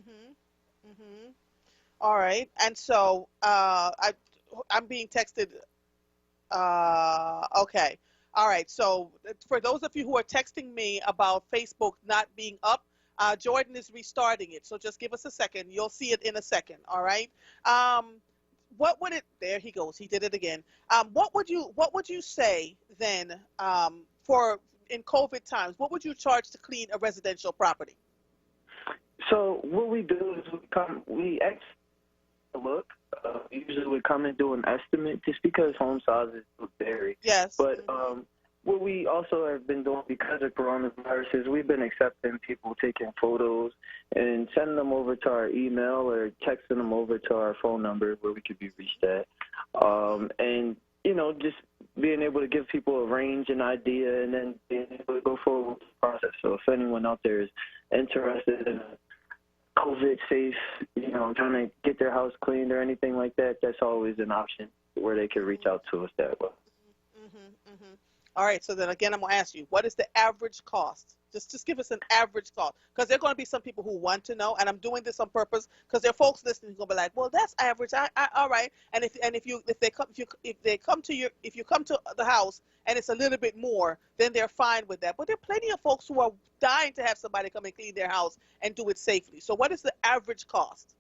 Mhm. Mhm. All right. And so I'm being texted. Okay. All right. So for those of you who are texting me about Facebook not being up, Jordan is restarting it. So just give us a second. You'll see it in a second. All right. Um, what would it? There he goes. He did it again. What would you say then for in COVID times? What would you charge to clean a residential property? So what we do is we actually look. Usually we come and do an estimate just because home sizes vary. Yes. But what we also have been doing because of coronavirus is we've been accepting people taking photos and sending them over to our email or texting them over to our phone number where we could be reached at. And, just being able to give people a range and idea and then being able to go forward with the process. So if anyone out there is interested in COVID safe, trying to get their house cleaned or anything like that, that's always an option where they can reach out to us that way. Mm-hmm, mm-hmm. All right. So then again, I'm going to ask you, what is the average cost? Just give us an average cost, because there are going to be some people who want to know, and I'm doing this on purpose because there are folks listening who are going to be like, well, that's average. All right. And if you come to the house and it's a little bit more, then they're fine with that. But there are plenty of folks who are dying to have somebody come and clean their house and do it safely. So what is the average cost?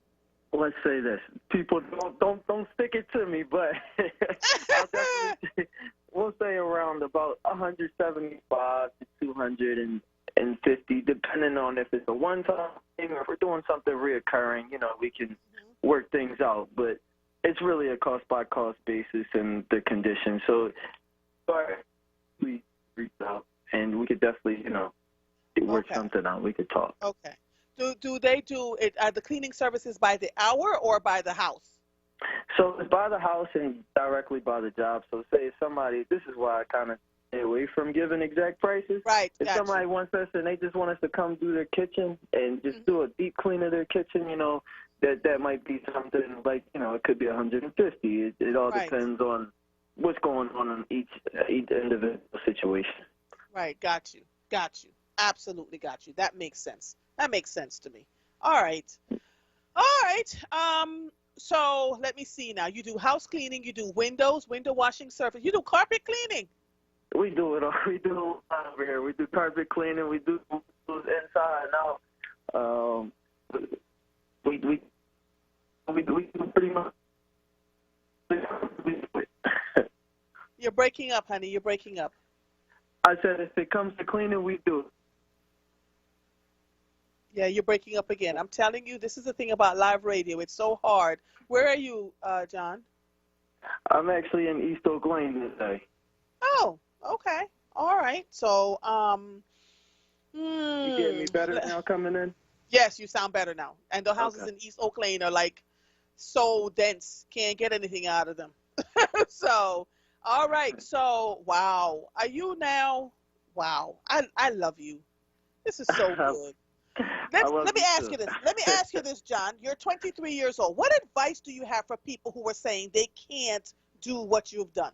Let's say this: people don't stick it to me, but I'll definitely we'll say around about 175 to 250, depending on if it's a one-time thing or if we're doing something reoccurring. We can work things out, but it's really a cost-by-cost basis and the condition. So we reach out, and we could definitely, work something out. We could talk. Okay. Do they do it? Are the cleaning services by the hour or by the house? So it's by the house and directly by the job. So say somebody, this is why I kind of stay away from giving exact prices. Right. If somebody wants us and they just want us to come do their kitchen and just do a deep clean of their kitchen, that might be something like, it could be 150. It all depends on what's going on in each individual situation. Right. Got you. Absolutely got you. That makes sense. That makes sense to me. All right. So let me see now. You do house cleaning, you do window washing service, you do carpet cleaning. We do it all. We do it all over here. We do carpet cleaning. We do inside and out. We do pretty much. You're breaking up, honey. You're breaking up. I said if it comes to cleaning, we do it. Yeah, you're breaking up again. I'm telling you, this is the thing about live radio. It's so hard. Where are you, John? I'm actually in East Oak Lane today. Oh, okay. All right. So, You getting me better now coming in? Yes, you sound better now. And the houses in East Oak Lane are like so dense, can't get anything out of them. So, all right. So, wow. Are you now? Wow. I love you. This is so good. Let me ask you this. Let me ask you this, John. You're 23 years old. What advice do you have for people who are saying they can't do what you've done?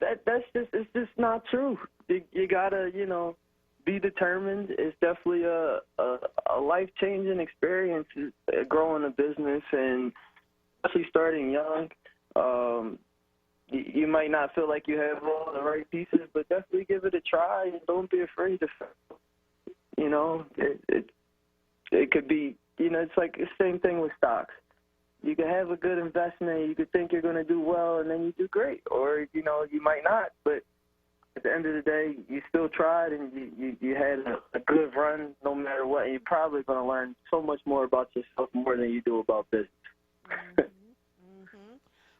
It's just not true. You gotta, be determined. It's definitely a life-changing experience growing a business, and especially starting young. You might not feel like you have all the right pieces, but definitely give it a try and don't be afraid to fail. It could be, it's like the same thing with stocks. You can have a good investment, you could think you're going to do well, and then you do great. Or, you might not, but at the end of the day, you still tried and you had a good run no matter what. And you're probably going to learn so much more about yourself more than you do about business.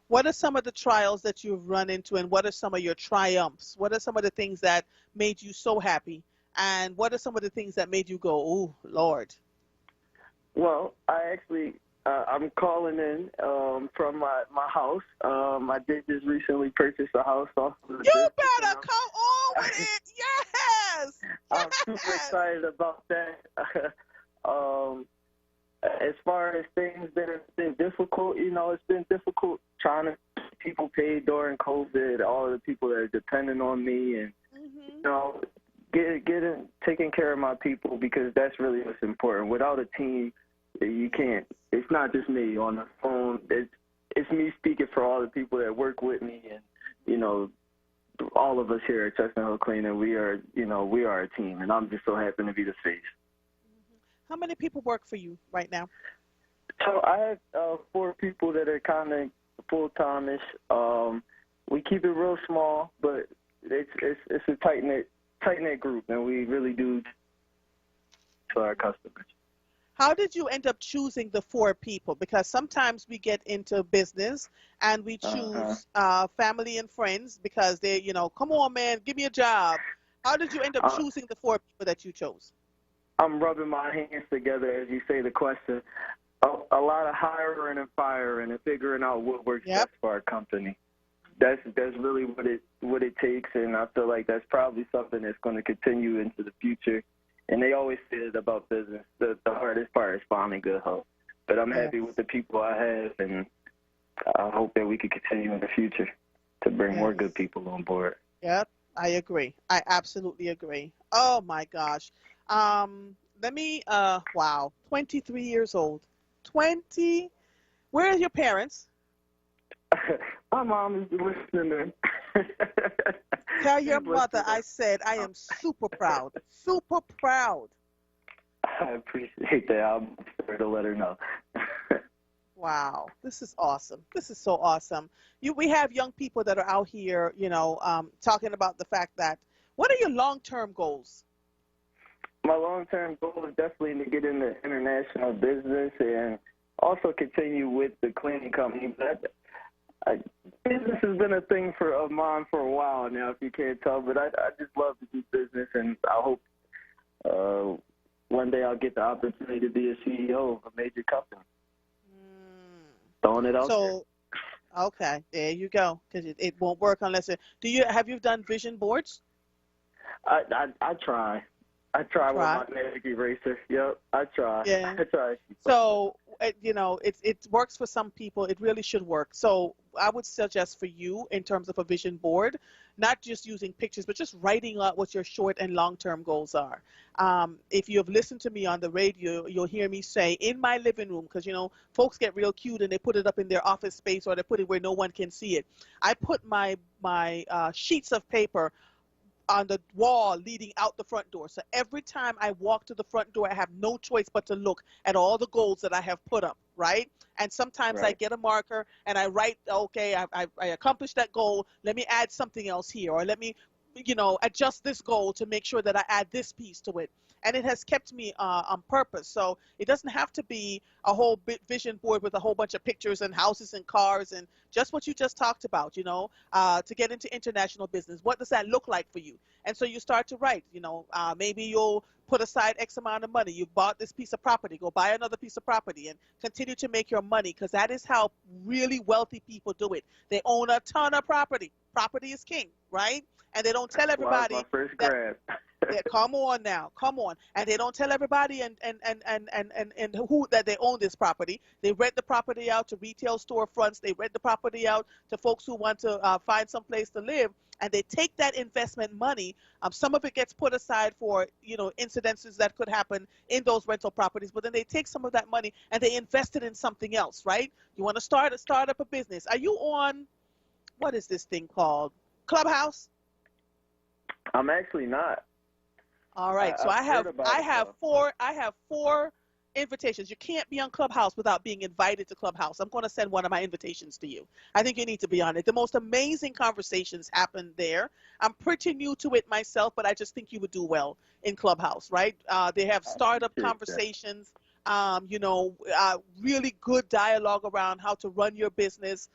What are some of the trials that you've run into, and what are some of your triumphs? What are some of the things that made you so happy? And what are some of the things that made you go, oh, Lord? Well, I'm calling in from my house. I did just recently purchase a house off of the You better come on with it. Yes. I'm super excited about that. As far as things that have been difficult, it's been difficult trying to keep people paid during COVID, all of the people that are depending on me. And, taking care of my people, because that's really what's important. Without a team, you can't. It's not just me on the phone. It's me speaking for all the people that work with me, and all of us here at Tuskegee Cleaning. We are a team, and I'm just so happy to be the face. How many people work for you right now? So I have 4 people that are kind of full-time-ish. We keep it real small, but it's a tight-knit group, and we really do to our customers. How did you end up choosing the 4 people? Because sometimes we get into business and we choose family and friends because they, come on, man, give me a job. How did you end up choosing the 4 people that you chose? I'm rubbing my hands together as you say the question. A lot of hiring and firing and figuring out what works best for our company. That's really what it takes, and I feel like that's probably something that's going to continue into the future. And they always say it about business. The hardest part is finding good help. But I'm happy with the people I have, and I hope that we can continue in the future to bring more good people on board. Yep, I agree. I absolutely agree. Oh my gosh. Wow, 23 years old. 20. Where are your parents? My mom is listening. Tell your mother I said I am super proud. Super proud. I appreciate that. I'll be sure to let her know. Wow, this is awesome. This is so awesome. We have young people that are out here, talking about the fact that, what are your long-term goals? My long-term goal is definitely to get into international business and also continue with the cleaning company. But business has been a thing of mine for a while now, if you can't tell. But I just love to do business, and I hope one day I'll get the opportunity to be a CEO of a major company. Throwing it out there. Okay, there you go. Because it won't work unless have you done vision boards? I try. I try with my magic eraser. Yep, I try. Yeah. I try. So, it works for some people. It really should work. So I would suggest for you, in terms of a vision board, not just using pictures, but just writing out what your short and long-term goals are. If you have listened to me on the radio, you'll hear me say, in my living room, because, folks get real cute and they put it up in their office space, or they put it where no one can see it. I put my sheets of paper on the wall leading out the front door. So every time I walk to the front door, I have no choice but to look at all the goals that I have put up, right? And sometimes I get a marker and I write, okay, I accomplished that goal. Let me add something else here, or let me, adjust this goal to make sure that I add this piece to it. And it has kept me on purpose. So it doesn't have to be a whole vision board with a whole bunch of pictures and houses and cars and just what you just talked about, to get into international business. What does that look like for you? And so you start to write, maybe you'll put aside X amount of money. You bought this piece of property. Go buy another piece of property and continue to make your money, because that is how really wealthy people do it. They own a ton of property. Property is king, right? And they don't tell everybody. My first grab. Yeah, come on now, come on. And they don't tell everybody and who that they own this property. They rent the property out to retail storefronts. They rent the property out to folks who want to find some place to live. And they take that investment money. Some of it gets put aside for, incidences that could happen in those rental properties. But then they take some of that money and they invest it in something else, right? You want to start up a business. Are you on, what is this thing called? Clubhouse? I'm actually not. All right, so I have four invitations. You can't be on Clubhouse without being invited to Clubhouse. I'm going to send one of my invitations to you. I think you need to be on it. The most amazing conversations happen there. I'm pretty new to it myself, but I just think you would do well in Clubhouse, right? They have startup conversations, really good dialogue around how to run your business.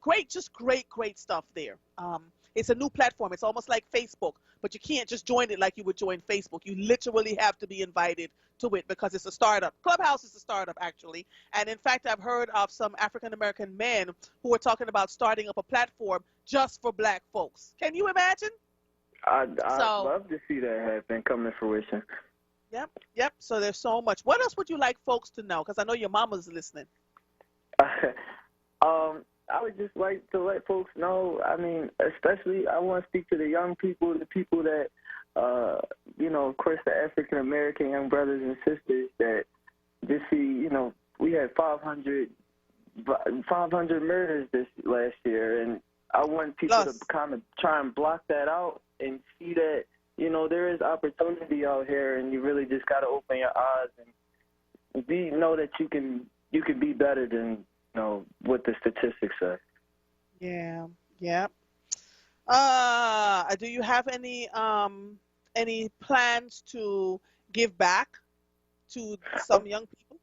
Great stuff there. It's a new platform. It's almost like Facebook, but you can't just join it like you would join Facebook. You literally have to be invited to it because it's a startup. Clubhouse is a startup, actually. And in fact, I've heard of some African-American men who are talking about starting up a platform just for black folks. Can you imagine? I'd love to see that happen, come to fruition. Yep. So there's so much. What else would you like folks to know? Because I know your mama's listening. I would just like to let folks know, especially I want to speak to the young people, the people that you know, of course, the African American young brothers and sisters that just see, you know, we had 500 murders this last year, and I want people to kind of try and block that out and see that, you know, there is opportunity out here, and you really just got to open your eyes and know that you can be better than, you know, what the statistics say. Yeah. Do you have any plans to give back to some young people?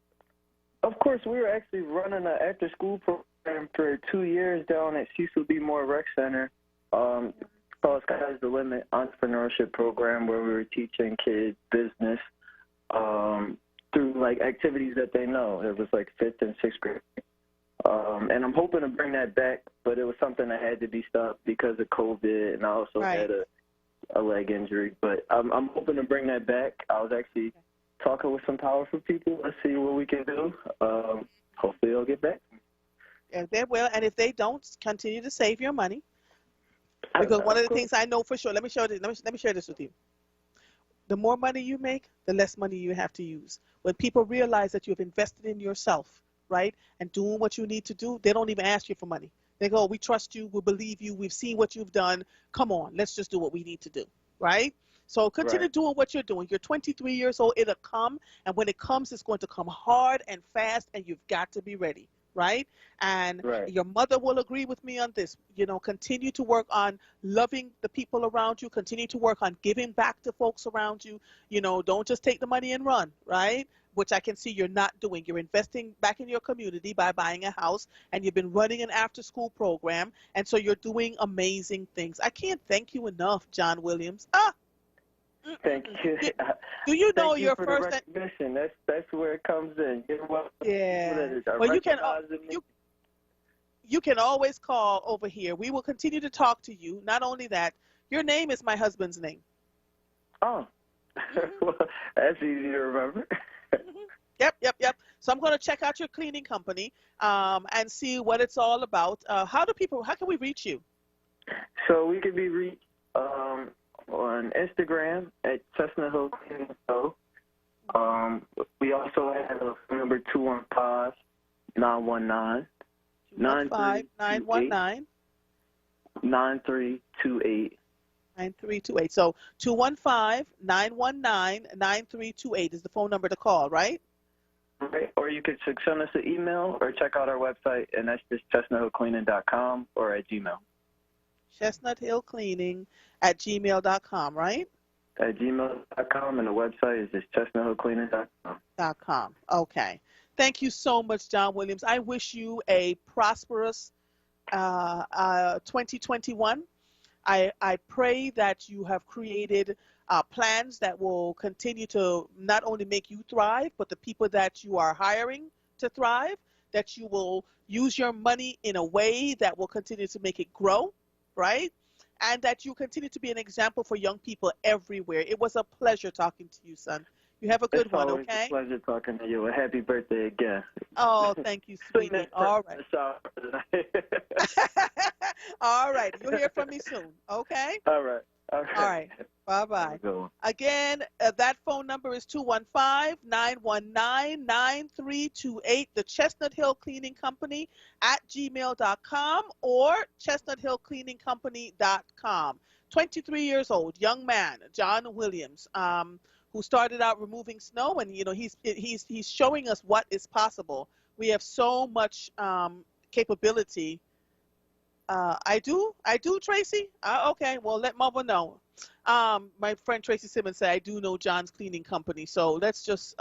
Of course, we were actually running an after-school program for 2 years down at Cecil B. Moore Rec Center, called Sky's the Limit entrepreneurship program, where we were teaching kids business through like activities that they know. It was like 5th and 6th grade. And I'm hoping to bring that back, but it was something that had to be stopped because of COVID, and I also had a leg injury. But I'm hoping to bring that back. I was actually talking with some powerful people. Let's see what we can do. Hopefully they'll get back. Yeah, they will, and if they don't, continue to save your money. Because one of the things I know for sure, let me share this with you. The more money you make, the less money you have to use. When people realize that you have invested in yourself, right, and doing what you need to do, they don't even ask you for money. They go, we trust you, we believe you, we've seen what you've done. Come on, let's just do what we need to do, right? So continue doing what you're doing. You're 23 years old. It'll come, and when it comes, it's going to come hard and fast, and you've got to be ready, right? And your mother will agree with me on this. You know, continue to work on loving the people around you. Continue to work on giving back to folks around you. You know, don't just take the money and run, right? Which I can see you're not doing. You're investing back in your community by buying a house, and you've been running an after-school program, and so you're doing amazing things. I can't thank you enough, John Williams. Thank you. Do you know Thank your you for first? the recognition. That's where it comes in. Yeah. Well, you can always call over here. We will continue to talk to you. Not only that, your name is my husband's name. Oh, well, that's easy to remember. Yep. So I'm going to check out your cleaning company and see what it's all about. How can we reach you? So we can be reached on Instagram at Chestnut Hill Cleaning Co. We also have a phone number 215-919-9328. 9328. 9328. So 215-919-9328 is the phone number to call, right? Right. Or you could send us an email or check out our website, and that's just chestnuthillcleaning.com or at Gmail. chestnuthillcleaning@gmail.com, right? At gmail.com, and the website is just chestnuthillcleaning.com. Okay. Thank you so much, John Williams. I wish you a prosperous 2021. I pray that you have created plans that will continue to not only make you thrive, but the people that you are hiring to thrive, that you will use your money in a way that will continue to make it grow, right? And that you continue to be an example for young people everywhere. It was a pleasure talking to you, son. You have a good one, okay? It's always a pleasure talking to you. A happy birthday again. Oh, thank you, sweetie. All right. All right. You'll hear from me soon, okay? All right. All right. Bye-bye. Again, that phone number is 215-919-9328, the Chestnut Hill Cleaning Company @gmail.com or chestnuthillcleaningcompany.com. 23 years old, young man, John Williams, who started out removing snow, and you know he's showing us what is possible. We have so much capability. I do, Tracy. Okay, well let Mama know. My friend Tracy Simmons said I do know John's Cleaning Company, so let's just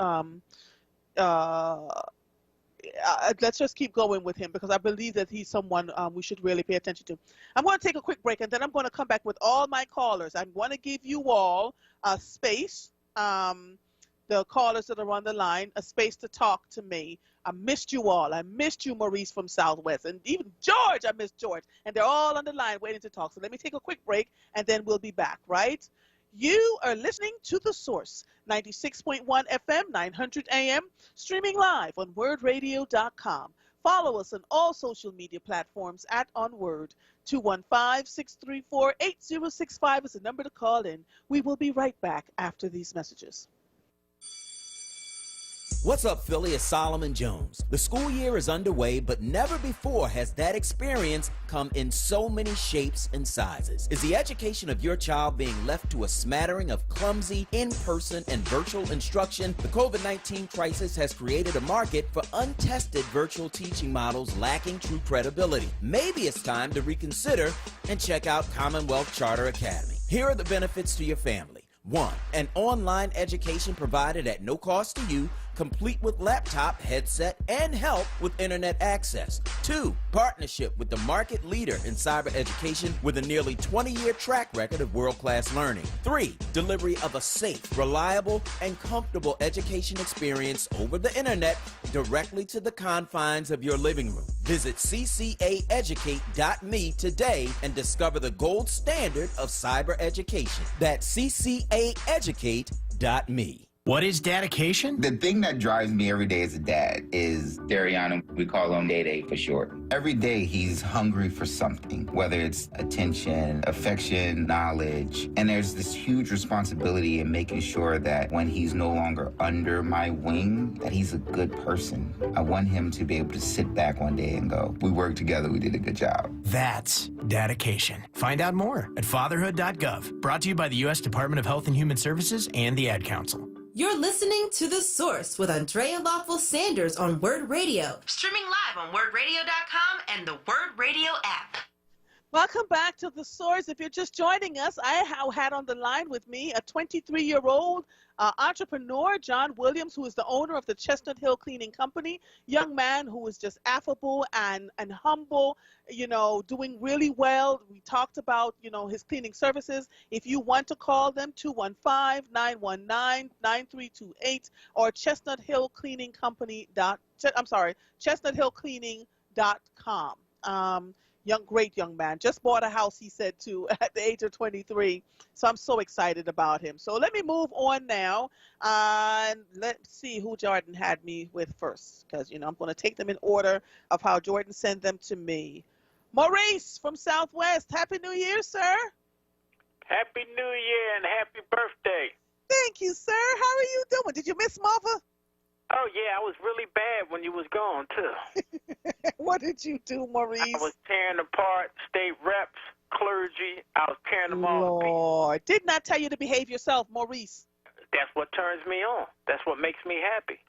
keep going with him, because I believe that he's someone we should really pay attention to. I'm going to take a quick break, and then I'm going to come back with all my callers. I'm going to give you all a space. The callers that are on the line, a space to talk to me. I missed you all. I missed you, Maurice from Southwest, and even George. I missed George, and they're all on the line waiting to talk. So let me take a quick break, and then we'll be back, right? You are listening to The Source, 96.1 FM, 900 AM, streaming live on WURDradio.com. Follow us on all social media platforms at onWURD. 215-634-8065 is the number to call in. We will be right back after these messages. What's up, Philly? It's Solomon Jones. The school year is underway, but never before has that experience come in so many shapes and sizes. Is the education of your child being left to a smattering of clumsy, in-person, and virtual instruction? The COVID-19 crisis has created a market for untested virtual teaching models lacking true credibility. Maybe it's time to reconsider and check out Commonwealth Charter Academy. Here are the benefits to your family. 1. An online education provided at no cost to you, complete with laptop, headset, and help with internet access. 2. Partnership with the market leader in cyber education with a nearly 20-year track record of world-class learning. 3. Delivery of a safe, reliable, and comfortable education experience over the internet directly to the confines of your living room. Visit ccaeducate.me today and discover the gold standard of cyber education. That's ccaeducate.me. What is dedication? The thing that drives me every day as a dad is Dariano. We call him Day Day for short. Every day he's hungry for something, whether it's attention, affection, knowledge. And there's this huge responsibility in making sure that when he's no longer under my wing, that he's a good person. I want him to be able to sit back one day and go, we worked together, we did a good job. That's dedication. Find out more at fatherhood.gov. Brought to you by the U.S. Department of Health and Human Services and the Ad Council. You're listening to The Source with Andrea Lawful Sanders on WURD Radio. Streaming live on WURDradio.com and the WURD Radio app. Welcome back to The Source. If you're just joining us, I had on the line with me a 23-year-old entrepreneur, John Williams, who is the owner of the Chestnut Hill Cleaning Company. Young man who is just affable and humble, doing really well. We talked about, his cleaning services. If you want to call them, 215-919-9328 or ChestnutHillCleaning.com. Great young man. Just bought a house, he said, too, at the age of 23. So I'm so excited about him. So let me move on now. Let's see who Jordan had me with first, because, I'm going to take them in order of how Jordan sent them to me. Maurice from Southwest. Happy New Year, sir. Happy New Year and happy birthday. Thank you, sir. How are you doing? Did you miss Mother? Oh, yeah, I was really bad when you was gone, too. What did you do, Maurice? I was tearing apart state reps, clergy. I was tearing them all to pieces. Lord, did not tell you to behave yourself, Maurice. That's what turns me on. That's what makes me happy.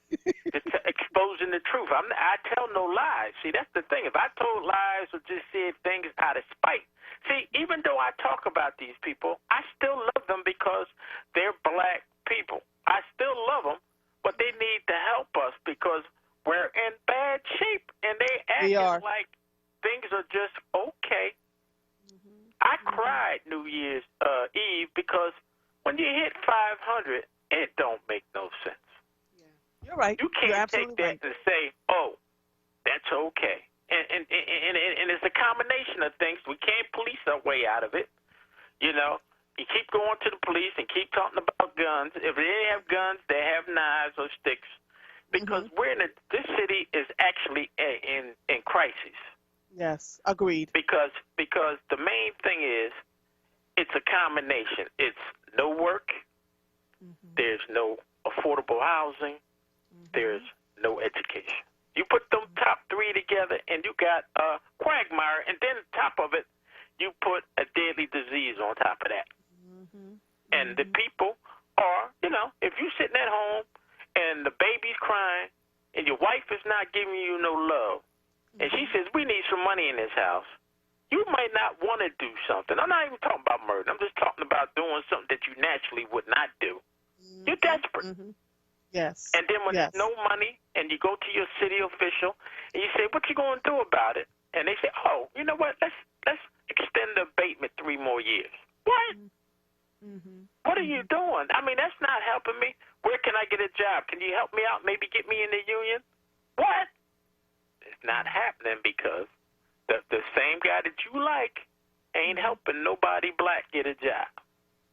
Exposing the truth. I tell no lies. See, that's the thing. If I told lies or just said things out of spite. See, even though I talk about these people, I still love them because they're black people. I still love them, but they need to help us because we're in bad shape, and they acting like things are just okay. I cried New Year's Eve because when you hit 500, it don't make no sense. You're right. You can't take that and say, oh, that's okay. And it's a combination of things. We can't police our way out of it. You keep going to the police and keep talking about guns. If they have guns, they have knives or sticks. Because this city is actually in crisis. Yes, agreed. Because the main thing is it's a combination. It's no work. There's no affordable housing. There's no education. You put them top three together, and you got a quagmire, and then on top of it, you put a deadly disease on top of that. And the people are, if you're sitting at home and the baby's crying and your wife is not giving you no love, and she says, we need some money in this house, you might not want to do something. I'm not even talking about murder. I'm just talking about doing something that you naturally would not do. You're desperate. Yes. And then when there's no money and you go to your city official and you say, what you going to do about it? And they say, oh, you know what? Let's extend the abatement 3 more years. What? What are you doing? I mean, that's not helping me. Where can I get a job? Can you help me out? Maybe get me in the union? What? It's not happening because the same guy that you like ain't helping nobody black get a job.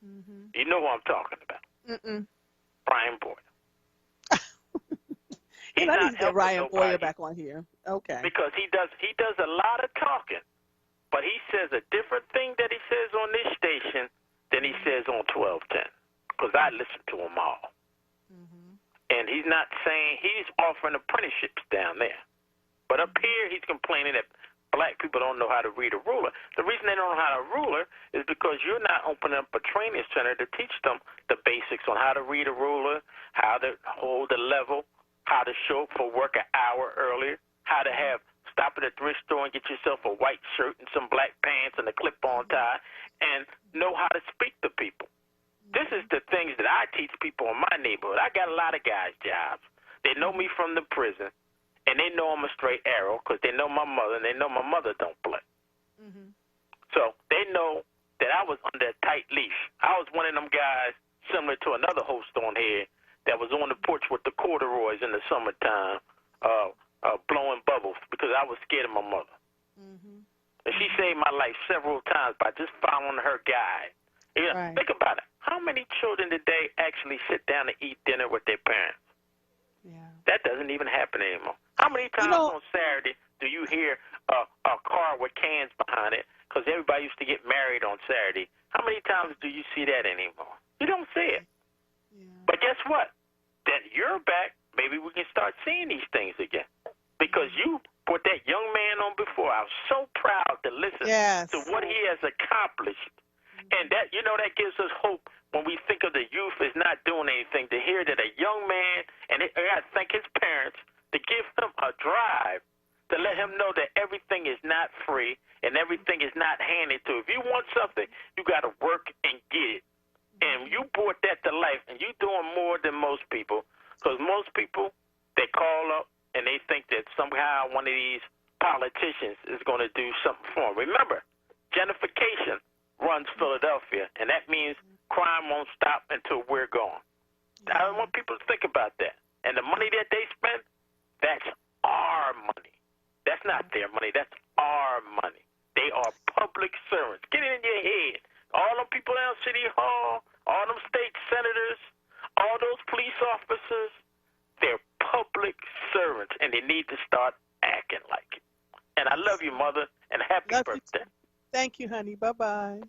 You know who I'm talking about. Brian Boyd. He's I not need to get helping Ryan nobody Boyer back on here. Okay. because he does a lot of talking, but he says a different thing that he says on this station than he says on 1210. Because I listen to them all, and he's not saying he's offering apprenticeships down there, but up here he's complaining that black people don't know how to read a ruler. The reason they don't know how to ruler is because you're not opening up a training center to teach them the basics on how to read a ruler, how to hold the level, how to show up for work an hour earlier, how to stop at a thrift store and get yourself a white shirt and some black pants and a clip-on tie, and know how to speak to people. This is the things that I teach people in my neighborhood. I got a lot of guys' jobs. They know me from the prison, and they know I'm a straight arrow because they know my mother, and they know my mother don't play. So they know that I was under a tight leash. I was one of them guys similar to another host on here that was on the porch with the corduroys in the summertime blowing bubbles because I was scared of my mother. And she saved my life several times by just following her guide. You know, think about it. How many children today actually sit down and eat dinner with their parents? That doesn't even happen anymore. How many times on Saturday do you hear a car with cans behind it? Because everybody used to get married on Saturday. How many times do you see that anymore? You don't see it. But guess what? That you're back, maybe we can start seeing these things again. Because you put that young man on before. I was so proud to listen to what he has accomplished. And that, you know, that gives us hope when we think of the youth as not doing anything, to hear that a young man, and I thank his parents, to give him a drive, to let him know that everything is not free and everything is not handed to. If you want something, you got to work and get it. And you brought that to life, and you're doing more than most people, because most people, they call up and they think that somehow one of these politicians is going to do something for them. Remember, gentrification runs Philadelphia, and that means crime won't stop until we're gone. I want people to think about that. And the money that they spend, that's our money. That's not their money. That's our money. They are public servants. Get it in your head. All them people down City Hall, all them state senators, all those police officers, they're public servants, and they need to start acting like it. And I love you, Mother, and happy birthday. Thank you, honey. Bye-bye.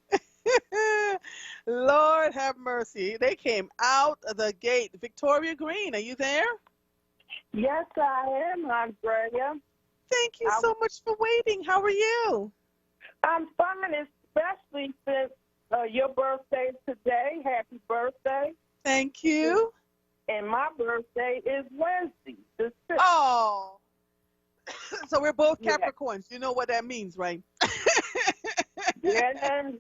Lord have mercy. They came out of the gate. Victoria Green, are you there? Yes, I am, Andrea. Thank you so much for waiting. How are you? I'm fine, especially since your birthday today. Happy birthday. Thank you. And my birthday is Wednesday, the 6th. Oh. So we're both Capricorns. You know what that means, right? Yeah,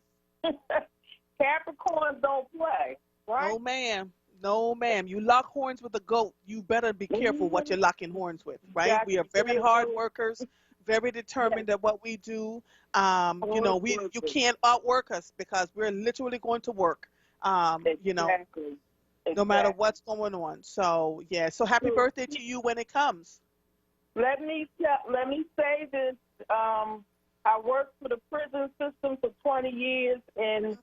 Capricorns don't play, right? No, ma'am. No, ma'am. You lock horns with a goat. You better be careful what you're locking horns with, right? Exactly. We are very hard workers, very determined at what we do. You know, you can't outwork us because we're literally going to work, you know, no matter what's going on. So, yeah. So happy birthday to you when it comes. Let me say this. I worked for the prison system for 20 years, and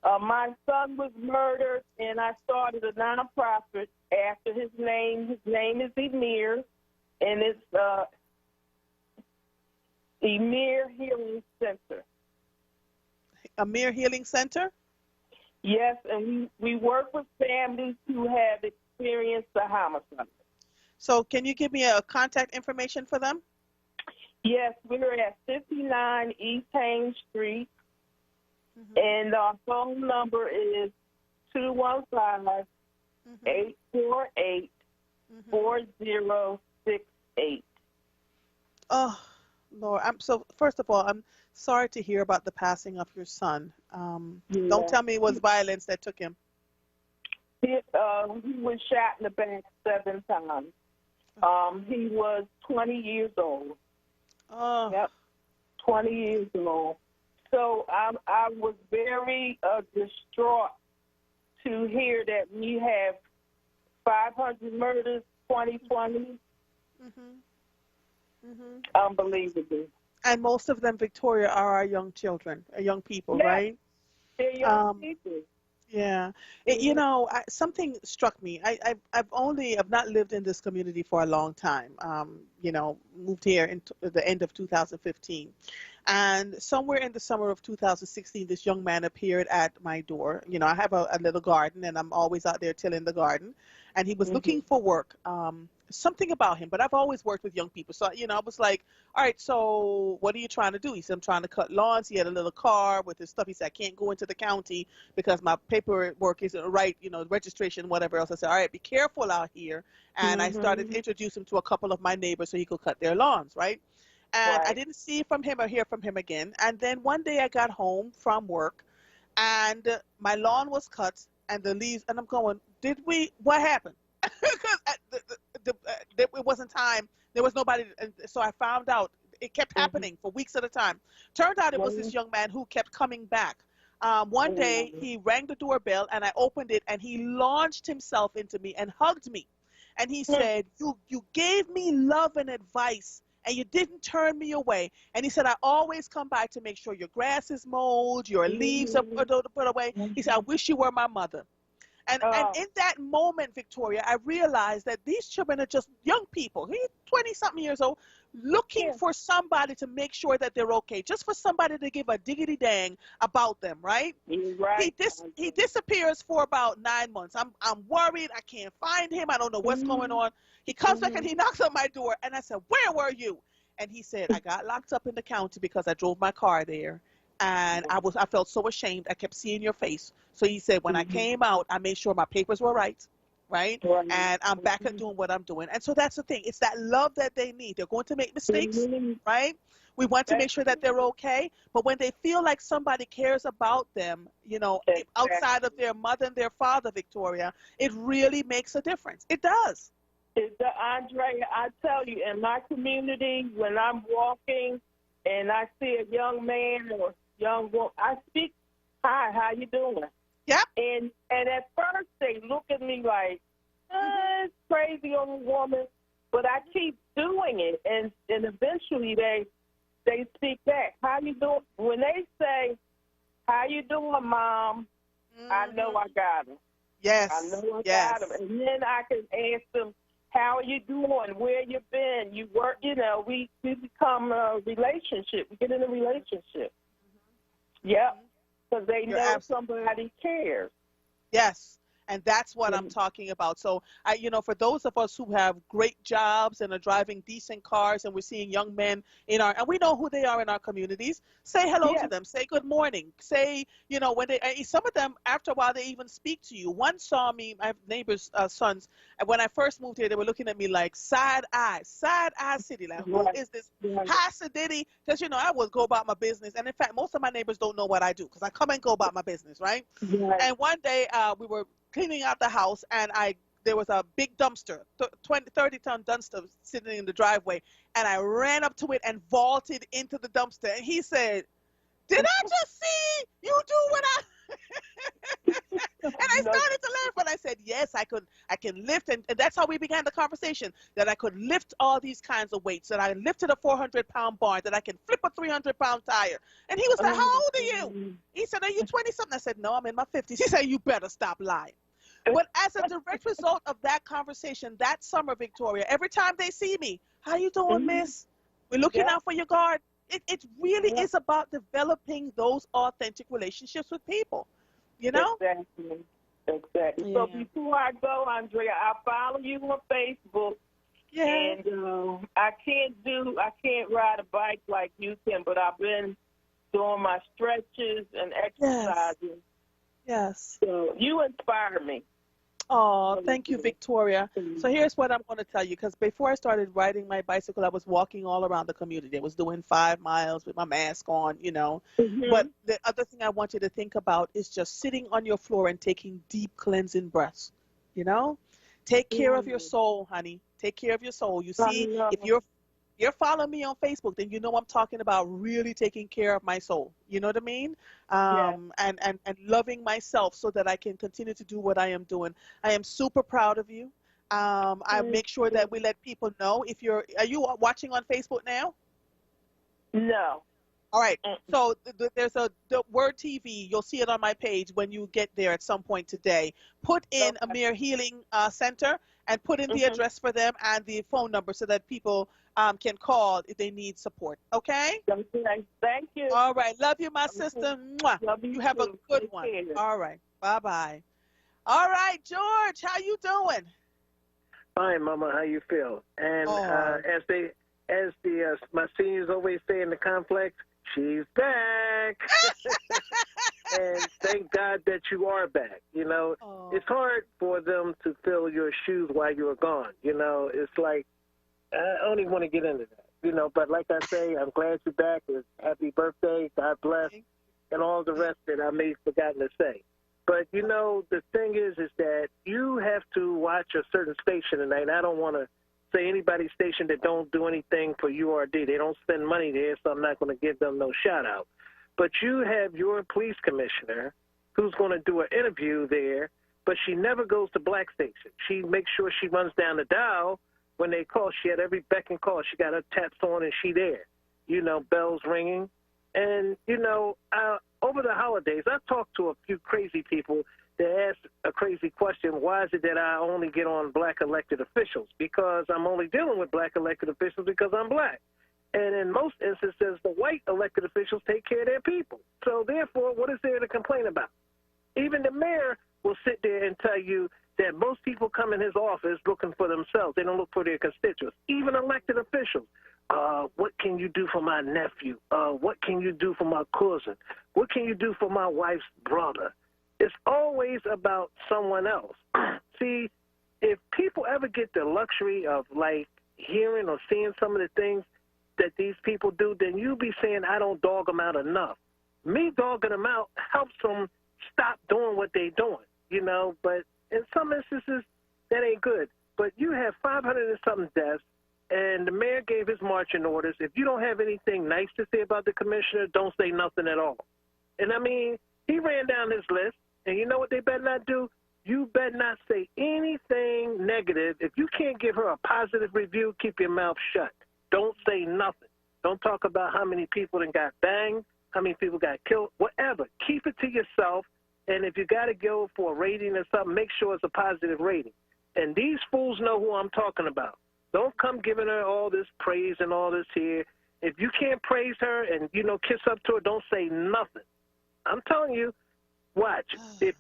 my son was murdered, and I started a nonprofit after his name. His name is Emir, and it's Emir Healing Center. Emir Healing Center? Yes, and we work with families who have experienced a homicide. So can you give me a contact information for them? Yes, we're at 59 East Haines Street, and our phone number is 215-848-4068. Oh, Lord. First of all, I'm sorry to hear about the passing of your son. Don't tell me it was violence that took him. He was shot in the back 7 times. He was 20 years old. Oh. Yep, 20 years old. So I was very distraught to hear that we have 500 murders 2020. Unbelievable. And most of them, Victoria, are our young children, young people, right? They're young people. Yeah. Something struck me. I've not lived in this community for a long time. Moved here in the end of 2015. And somewhere in the summer of 2016, this young man appeared at my door. I have a little garden, and I'm always out there tilling the garden. And he was looking for work. Something about him, but I've always worked with young people. So, I was like, all right, so what are you trying to do? He said, I'm trying to cut lawns. He had a little car with his stuff. He said, I can't go into the county because my paperwork isn't right, registration, whatever else. I said, all right, be careful out here. And I started introducing him to a couple of my neighbors so he could cut their lawns, right? And I didn't see from him or hear from him again. And then one day I got home from work, and my lawn was cut, and the leaves, and I'm going, what happened? Because it wasn't time. There was nobody. So I found out it kept happening for weeks at a time. Turned out it was this young man who kept coming back. One day he rang the doorbell, and I opened it, and he launched himself into me and hugged me. And he said, you gave me love and advice, and you didn't turn me away. And he said, I always come by to make sure your grass is mowed, your leaves are put away. He said, I wish you were my mother. And in that moment, Victoria, I realized that these children are just young people. He's 20-something years old, looking for somebody to make sure that they're okay, just for somebody to give a diggity dang about them, right? Right. He disappears for about 9 months. I'm worried. I can't find him. I don't know what's going on. He comes back and he knocks on my door, and I said, where were you? And he said, I got locked up in the county because I drove my car there. And I felt so ashamed. I kept seeing your face. So he said, when I came out, I made sure my papers were right? And I'm back at doing what I'm doing. And so that's the thing. It's that love that they need. They're going to make mistakes, right? We want to make sure that they're okay. But when they feel like somebody cares about them, outside of their mother and their father, Victoria, it really makes a difference. It does. Andrea, I tell you, in my community, when I'm walking and I see a young man or young woman, I speak, hi, how you doing? Yep. And at first they look at me like, it's crazy old woman, but I keep doing it, and eventually they speak back. How you doing? When they say, how you doing, Mom? I know I got them. Yes. I know I got them. And then I can ask them, how are you doing? Where you been? You work, we become a relationship. We get in a relationship. Yep. Because they know somebody cares. Yes. And that's what I'm talking about. So, for those of us who have great jobs and are driving decent cars, and we're seeing young men and we know who they are in our communities, say hello to them. Say good morning. Say, when some of them, after a while, they even speak to you. One saw me, my neighbor's sons, and when I first moved here, they were looking at me like side eye city. Like, who is this Hasidity? Because, I would go about my business. And in fact, most of my neighbors don't know what I do because I come and go about my business, right? And one day we were cleaning out the house, and there was a big dumpster, 30-ton dumpster sitting in the driveway, and I ran up to it and vaulted into the dumpster. And he said, did I just see you do what I and I started to laugh, and I said, yes, I can lift, and that's how we began the conversation, that I could lift all these kinds of weights, that I lifted a 400-pound bar, that I can flip a 300-pound tire. And he was like, how old are you? He said, are you 20-something? I said, no, I'm in my 50s. He said, you better stop lying. But as a direct result of that conversation that summer, Victoria, every time they see me, how you doing, miss? We're looking out for your garden. It really is about developing those authentic relationships with people, Exactly. Yeah. So before I go, Andrea, I follow you on Facebook. Yeah. And I can't ride a bike like you can, but I've been doing my stretches and exercising. Yes. So you inspire me. Oh, thank you, Victoria. So here's what I'm going to tell you, because before I started riding my bicycle, I was walking all around the community. I was doing 5 miles with my mask on, But the other thing I want you to think about is just sitting on your floor and taking deep cleansing breaths, Take care of your soul, honey. Take care of your soul. You see, if you're following me on Facebook, then I'm talking about really taking care of my soul. You know what I mean? And loving myself so that I can continue to do what I am doing. I am super proud of you. I make sure that we let people know. Are you watching on Facebook now? No. All right. So there's the Word TV. You'll see it on my page when you get there at some point today. Put in Amir Healing Center and put in the address for them and the phone number so that people can call if they need support. Okay? Thank you. All right. Love you, my sister. Mwah. Love you have a too. good Take one. care. All right. Bye-bye. All right, George, how you doing? Fine, Mama. How you feel? And as my seniors always say in the complex, she's back. And thank God that you are back. You know, it's hard for them to fill your shoes while you were gone. You know, it's like, I don't even want to get into that. You know, but like I say, I'm glad you're back. Happy birthday, God bless, and all the rest that I may have forgotten to say. But, you know, the thing is that you have to watch a certain station tonight. I don't want to say anybody's station that don't do anything for URD. They don't spend money there, so I'm not going to give them no shout-out. But you have your police commissioner who's going to do an interview there, but she never goes to black station. She makes sure she runs down the dial when they call. She had every beck and call. She got her taps on, and she there. You know, bells ringing. And, you know, over the holidays, I talked to a few crazy people that asked a crazy question: why is it that I only get on black elected officials? Because I'm only dealing with black elected officials because I'm black. And in most instances, the white elected officials take care of their people. So therefore, what is there to complain about? Even the mayor will sit there and tell you that most people come in his office looking for themselves. They don't look for their constituents. Even elected officials. What can you do for my nephew? What can you do for my cousin? What can you do for my wife's brother? It's always about someone else. See, if people ever get the luxury of, like, hearing or seeing some of the things that these people do, then you be saying, I don't dog them out enough. Me dogging them out helps them stop doing what they're doing, you know. But in some instances, that ain't good. But you have 500 and something deaths, and the mayor gave his marching orders. If you don't have anything nice to say about the commissioner, don't say nothing at all. And, I mean, he ran down his list, and you know what they better not do? You better not say anything negative. If you can't give her a positive review, keep your mouth shut. Don't say nothing. Don't talk about how many people then got banged, how many people got killed, whatever. Keep it to yourself, and if you got to go for a rating or something, make sure it's a positive rating. And these fools know who I'm talking about. Don't come giving her all this praise and all this here. If you can't praise her and, you know, kiss up to her, don't say nothing. I'm telling you, watch. If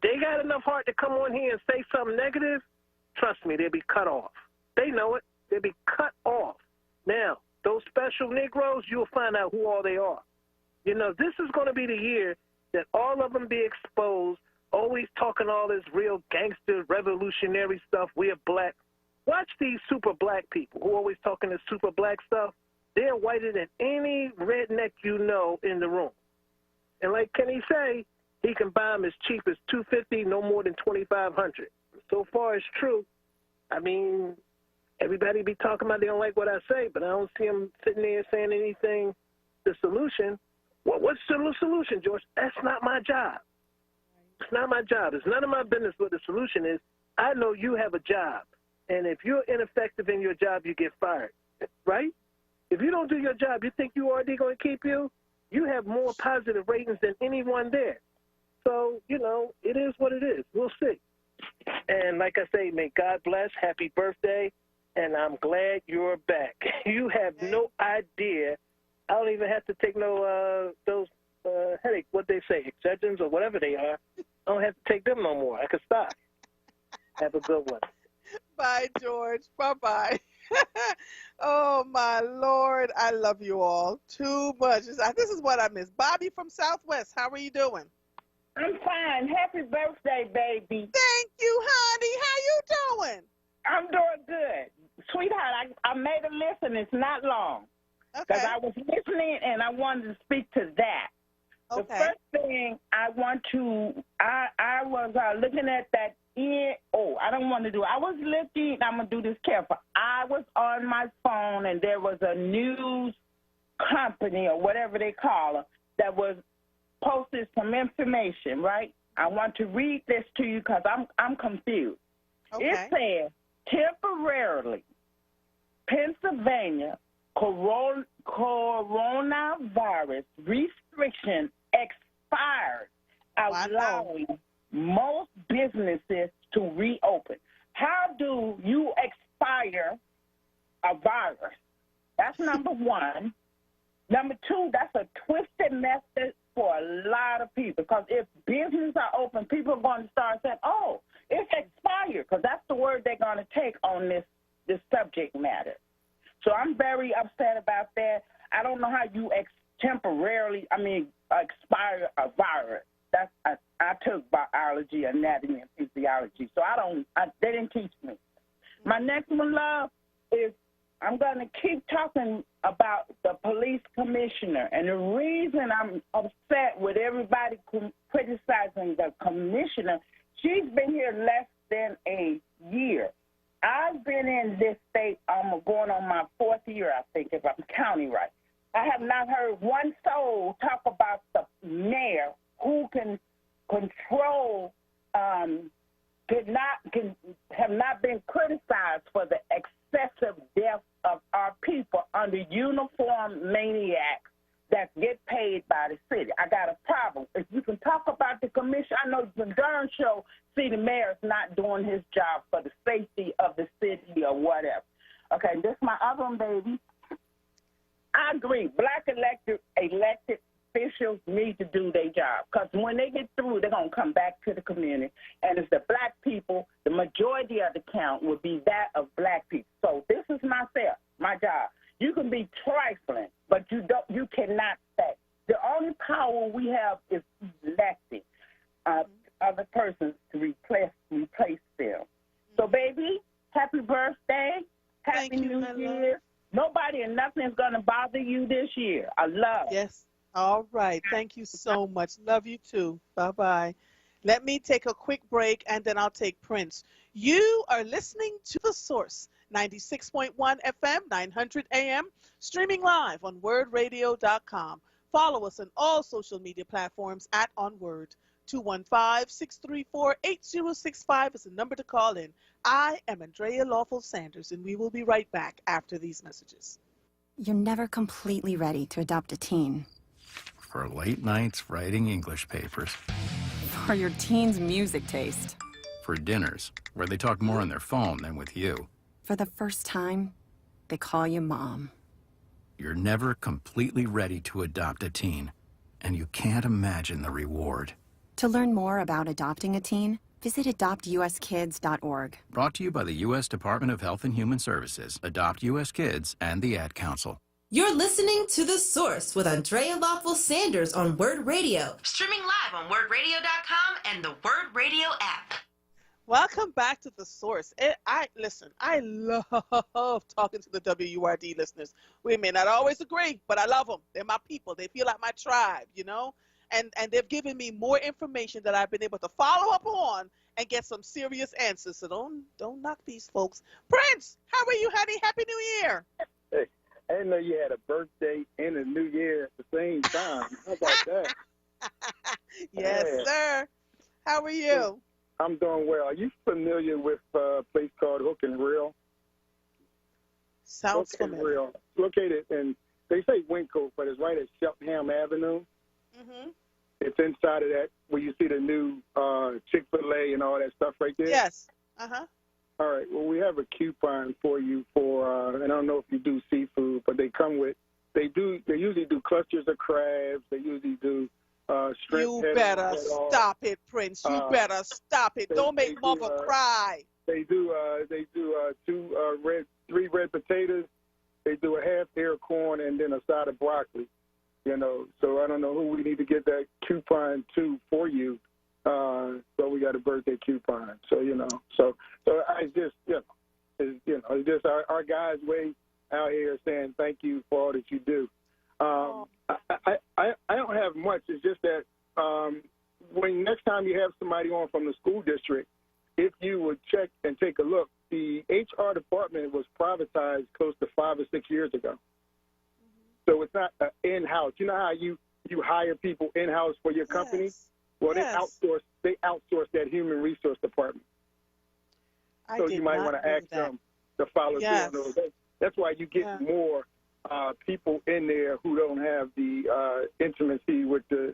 they got enough heart to come on here and say something negative, trust me, they'll be cut off. They know it. They'll be cut off. Now, those special Negroes, you'll find out who all they are. You know, this is going to be the year that all of them be exposed, always talking all this real gangster, revolutionary stuff. We're black. Watch these super black people who are always talking this super black stuff. They're whiter than any redneck you know in the room. And like Kenny say, he can buy them as cheap as $250, no more than $2,500. So far, it's true. I mean, everybody be talking about they don't like what I say, but I don't see them sitting there saying anything. The solution, well, what's the solution, George? That's not my job. It's not my job. It's none of my business what the solution is. I know you have a job. And if you're ineffective in your job, you get fired, right? If you don't do your job, you think URD going to keep you? You have more positive ratings than anyone there. So, you know, it is what it is. We'll see. And like I say, may God bless. Happy birthday. And I'm glad you're back. You have no idea. I don't even have to take no those headache, what they say, Excedrins or whatever they are. I don't have to take them no more. I can stop. Have a good one. Bye, George. Bye-bye. Oh, my Lord. I love you all too much. This is what I miss. Bobby from Southwest, how are you doing? I'm fine. Happy birthday, baby. Thank you, honey. How you doing? I'm doing good. Sweetheart, I made a list, and it's not long. Because I was listening, and I wanted to speak to that. Okay. The first thing I want to, I was looking at that I don't want to do it. I was looking, I'm going to do this careful. I was on my phone, and there was a news company or whatever they call it that was posted some information, right? I want to read this to you because I'm confused. Okay. It says, temporarily, Pennsylvania coronavirus restriction expired, allowing most businesses to reopen. How do you expire a virus? That's number one. Number two, that's a twisted method for a lot of people, because if businesses are open, people are going to start saying, oh, it's expired, because that's the word they're going to take on this subject matter. So I'm very upset about that. I don't know how you temporarily expire a virus. I took biology, anatomy, and physiology, so they didn't teach me. My next one, love, is I'm going to keep talking about the police commissioner. And the reason I'm upset with everybody criticizing the commissioner, she's been here less than a year. I've been in this state, I'm going on my fourth year, I think, if I'm counting right. I have not heard one soul talk about the mayor who can control, have not been criticized for the excessive death of our people under uniform maniacs that get paid by the city. I got a problem. If you can talk about the commission, I know you can darn sure see the mayor's not doing his job for the safety of the city or whatever. Okay, this is my other one, baby. I agree. Black elected officials need to do their job, because when they get through, they're going to come back to the community. And it's the black people, the majority of the count will be that of black people. So this is my job. You can be trifling, but you cannot say. The only power we have is electing other persons to replace them. So, baby, happy birthday. Happy New Year. Nobody and nothing is going to bother you this year. I love it. Yes. All right. Thank you so much. Love you too. Bye-bye. Let me take a quick break, and then I'll take Prince. You are listening to The Source, 96.1 FM, 900 AM, streaming live on WURDradio.com. Follow us on all social media platforms at onWURD. 215-634-8065 is the number to call in. I am Andrea Lawful Sanders, and we will be right back after these messages. You're never completely ready to adopt a teen. For late nights writing English papers. For your teen's music taste. For dinners, where they talk more on their phone than with you. For the first time, they call you Mom. You're never completely ready to adopt a teen, and you can't imagine the reward. To learn more about adopting a teen, visit adoptuskids.org. Brought to you by the U.S. Department of Health and Human Services, Adopt U.S. Kids, and the Ad Council. You're listening to The Source with Andrea Lawful Sanders on WURD Radio. Streaming live on WURDradio.com and the WURD Radio app. Welcome back to The Source. I love talking to the WURD listeners. We may not always agree, but I love them. They're my people. They feel like my tribe, you know? And they've given me more information that I've been able to follow up on and get some serious answers. So don't knock these folks. Prince, how are you, honey? Happy New Year. Hey, I didn't know you had a birthday and a New Year at the same time. How about that? Yes, sir. How are you? I'm doing well. Are you familiar with a place called Hook and Reel? Sounds Hook familiar. And Reel. Located in, they say Winkle, but it's right at Cheltenham Avenue. Mm-hmm. It's inside of that where you see the new Chick-fil-A and all that stuff right there. Yes. Uh-huh. All right. Well, we have a coupon for you for, and I don't know if you do seafood, but they usually do clusters of crabs. They usually do shrimp. You better stop it, Prince. You better stop it. Don't make mother cry. They do 3 red potatoes. They do a half ear corn and then a side of broccoli. You know, so I don't know who we need to get that coupon to for you. So we got a birthday coupon. So so I just it's just our guys way out here saying thank you for all that you do. I don't have much. It's just that when next time you have somebody on from the school district, if you would check and take a look, the HR department was privatized close to 5 or 6 years ago. So it's not in-house. You know how you hire people in-house for your company? Yes. Well, Yes. they outsource that human resource department. So you might want to ask them to follow through on those. That's why you get more people in there who don't have the intimacy with the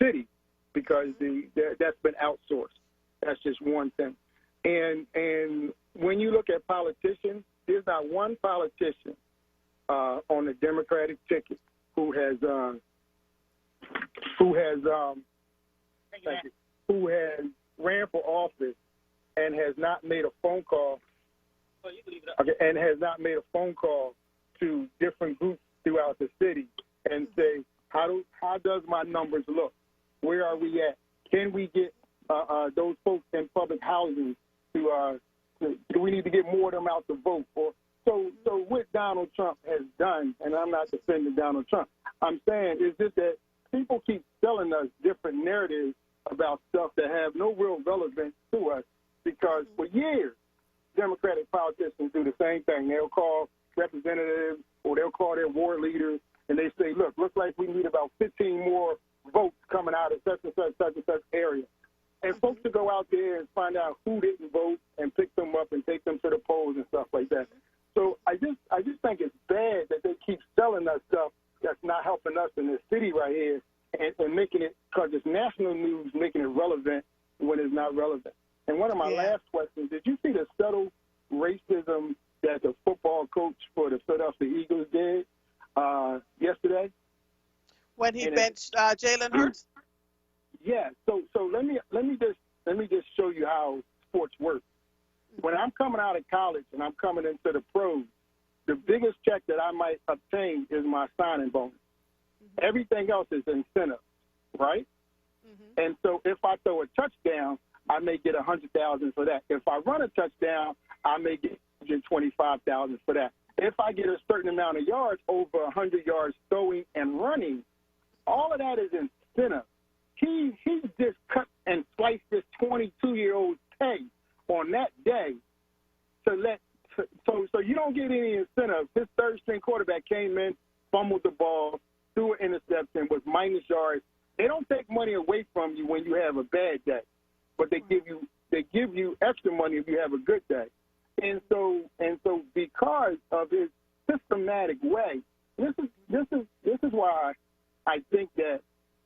city, because that's been outsourced. That's just one thing. And when you look at politicians, there's not one politician on the Democratic ticket who has ran for office and has not made a phone call. And has not made a phone call to different groups throughout the city and say, how does my numbers look? Where are we at? Can we get those folks in public housing to do we need to get more of them out to vote? Or so what Donald Trump has done, and I'm not defending Donald Trump, I'm saying is just that people keep selling us different narratives about stuff that have no real relevance to us, because for years Democratic politicians do the same thing. They'll call representatives or they'll call their ward leaders and they say, look, looks like we need about 15 more votes coming out of such and such area. And folks to go out there and find out who didn't vote and pick them up and take them to the polls and stuff like that. So I just think it's bad that they keep selling us stuff that's not helping us in this city right here and making it, because it's national news, making it relevant when it's not relevant. And one of my last questions, did you see the subtle racism that the football coach for the Philadelphia Eagles did yesterday? When he benched Jalen Hurts? Yeah. So let me just show you how sports works. When I'm coming out of college and I'm coming into the pros, the biggest check that I might obtain is my signing bonus. Everything else is incentive, right? And so if I throw a touchdown, I may get $100,000 for that. If I run a touchdown, I may get $125,000 for that. If I get a certain amount of yards, over 100 yards throwing and running, all of that is incentive. He just cut and sliced this 22-year-old's pay on that day so you don't get any incentive. This third-string quarterback came in, fumbled the ball, threw an interception with minus yards. They don't take money away from you when you have a bad day, but they give you extra money if you have a good day. And so because of his systematic way, this is why I think that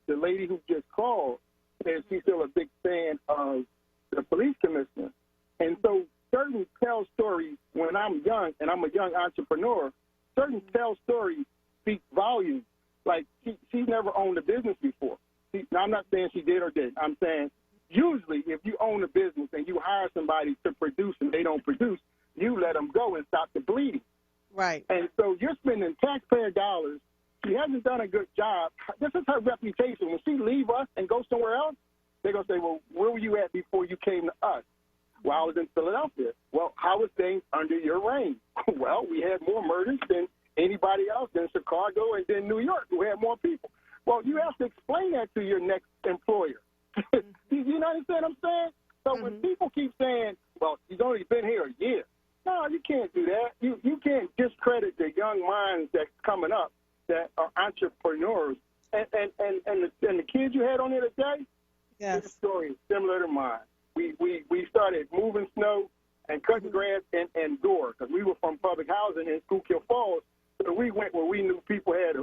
the lady who just called says she's still a big fan of the police commissioner. And so certain tell stories, when I'm young and I'm a young entrepreneur, certain tell stories speak volumes. Like she's never owned a business before. Now, I'm not saying she did or didn't. I'm saying usually if you own a business and you hire somebody to produce and they don't produce, you let them go and stop the bleeding. Right. And so you're spending taxpayer dollars. She hasn't done a good job. This is her reputation. When she leave us and go somewhere else, they're going to say, well, where were you at before you came to us? Well, I was in Philadelphia. Well, how was things under your reign? Well, we had more murders than anybody else in Chicago and then New York, who had more people. Well, you have to explain that to your next employer. You understand what I'm saying? So when people keep saying, well, he's only been here a year. No, you can't do that. You can't discredit the young minds that's coming up that are entrepreneurs. And the kids you had on there today, yes, his story is similar to mine. We started moving snow and cutting grass indoors because we were from public housing in Schuylkill Falls. So we went where we knew people had,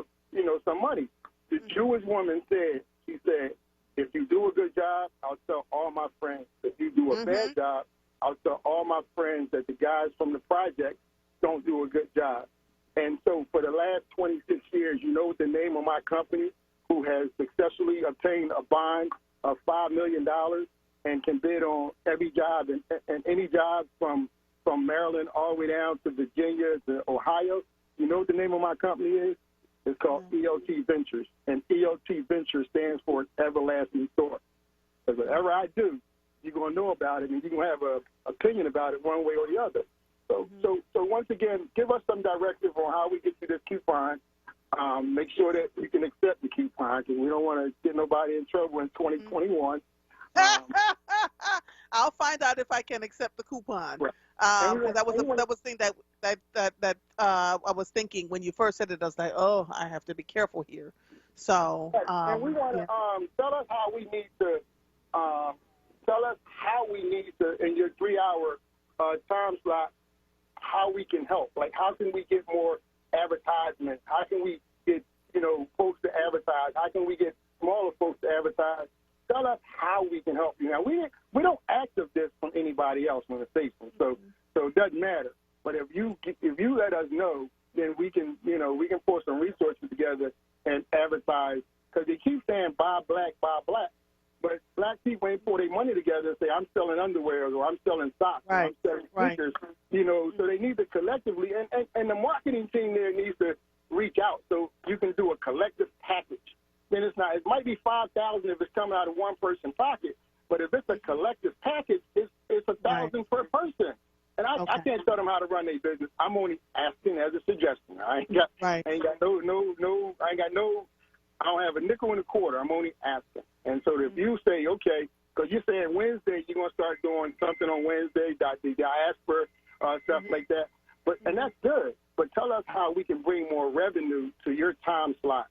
some money. The Jewish woman said, if you do a good job, I'll tell all my friends. If you do a bad job, I'll tell all my friends that the guys from the project don't do a good job. And so for the last 26 years, you know what the name of my company, who has successfully obtained a bond of $5 million and can bid on every job and any job from Maryland all the way down to Virginia to Ohio. You know what the name of my company is? It's called EOT Ventures. And EOT Ventures stands for Everlasting Source. Because whatever I do, you're going to know about it and you're going to have an opinion about it one way or the other. So once again, give us some directive on how we get to this coupon. Make sure that you can accept the coupon because we don't want to get nobody in trouble in 2021. I'll find out if I can accept the coupon. Right. That was the thing that I was thinking when you first said it. I was like, oh, I have to be careful here. So and we want to tell us how we need to in your 3-hour time slot how we can help. Like how can we get more advertisements? How can we get, folks to advertise? How can we get smaller folks to advertise? Tell us how we can help you. Now, we don't ask of this from anybody else on the station, so it doesn't matter. But if you let us know, then we can pour some resources together and advertise. Because they keep saying buy black, but black people ain't pour their money together and say I'm selling underwear or I'm selling socks, or I'm selling sneakers. So they need to collectively, and the marketing team there needs to reach out so you can do a collective package. Then it might be 5,000 if it's coming out of one person's pocket, but if it's a collective package, it's 1,000 per person. And I can't tell them how to run their business. I'm only asking as a suggestion. I don't have a nickel and a quarter. I'm only asking. And so if you say, okay, because you're saying Wednesday you're going to start doing something on Wednesday, the diaspora, stuff like that. And that's good. But tell us how we can bring more revenue to your time slot.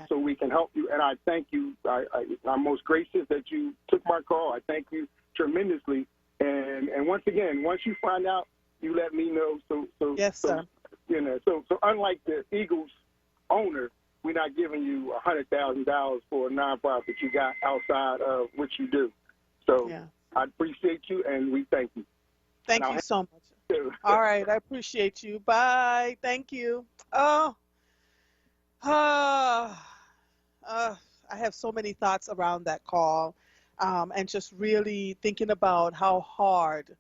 So we can help you. And I thank you. I'm most gracious that you took my call. I thank you tremendously. And once again, once you find out, you let me know. Yes, sir. So unlike the Eagles owner, we're not giving you $100,000 for a nonprofit you got outside of what you do. So I appreciate you, and we thank you. Thank you so much. All right, I appreciate you. Bye. Thank you. I have so many thoughts around that call, and just really thinking about how hard,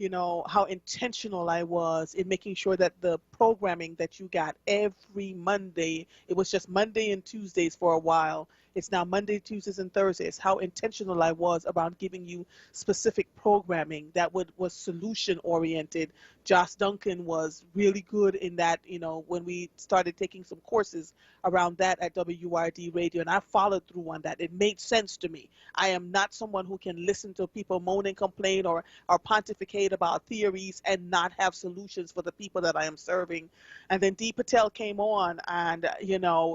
how intentional I was in making sure that the programming that you got every Monday, it was just Monday and Tuesdays for a while. It's now Monday, Tuesdays, and Thursdays. How intentional I was around giving you specific programming that was solution-oriented. Josh Duncan was really good in that, when we started taking some courses around that at WURD Radio, and I followed through on that. It made sense to me. I am not someone who can listen to people moan and complain or pontificate about theories and not have solutions for the people that I am serving. And then Dee Patel came on and,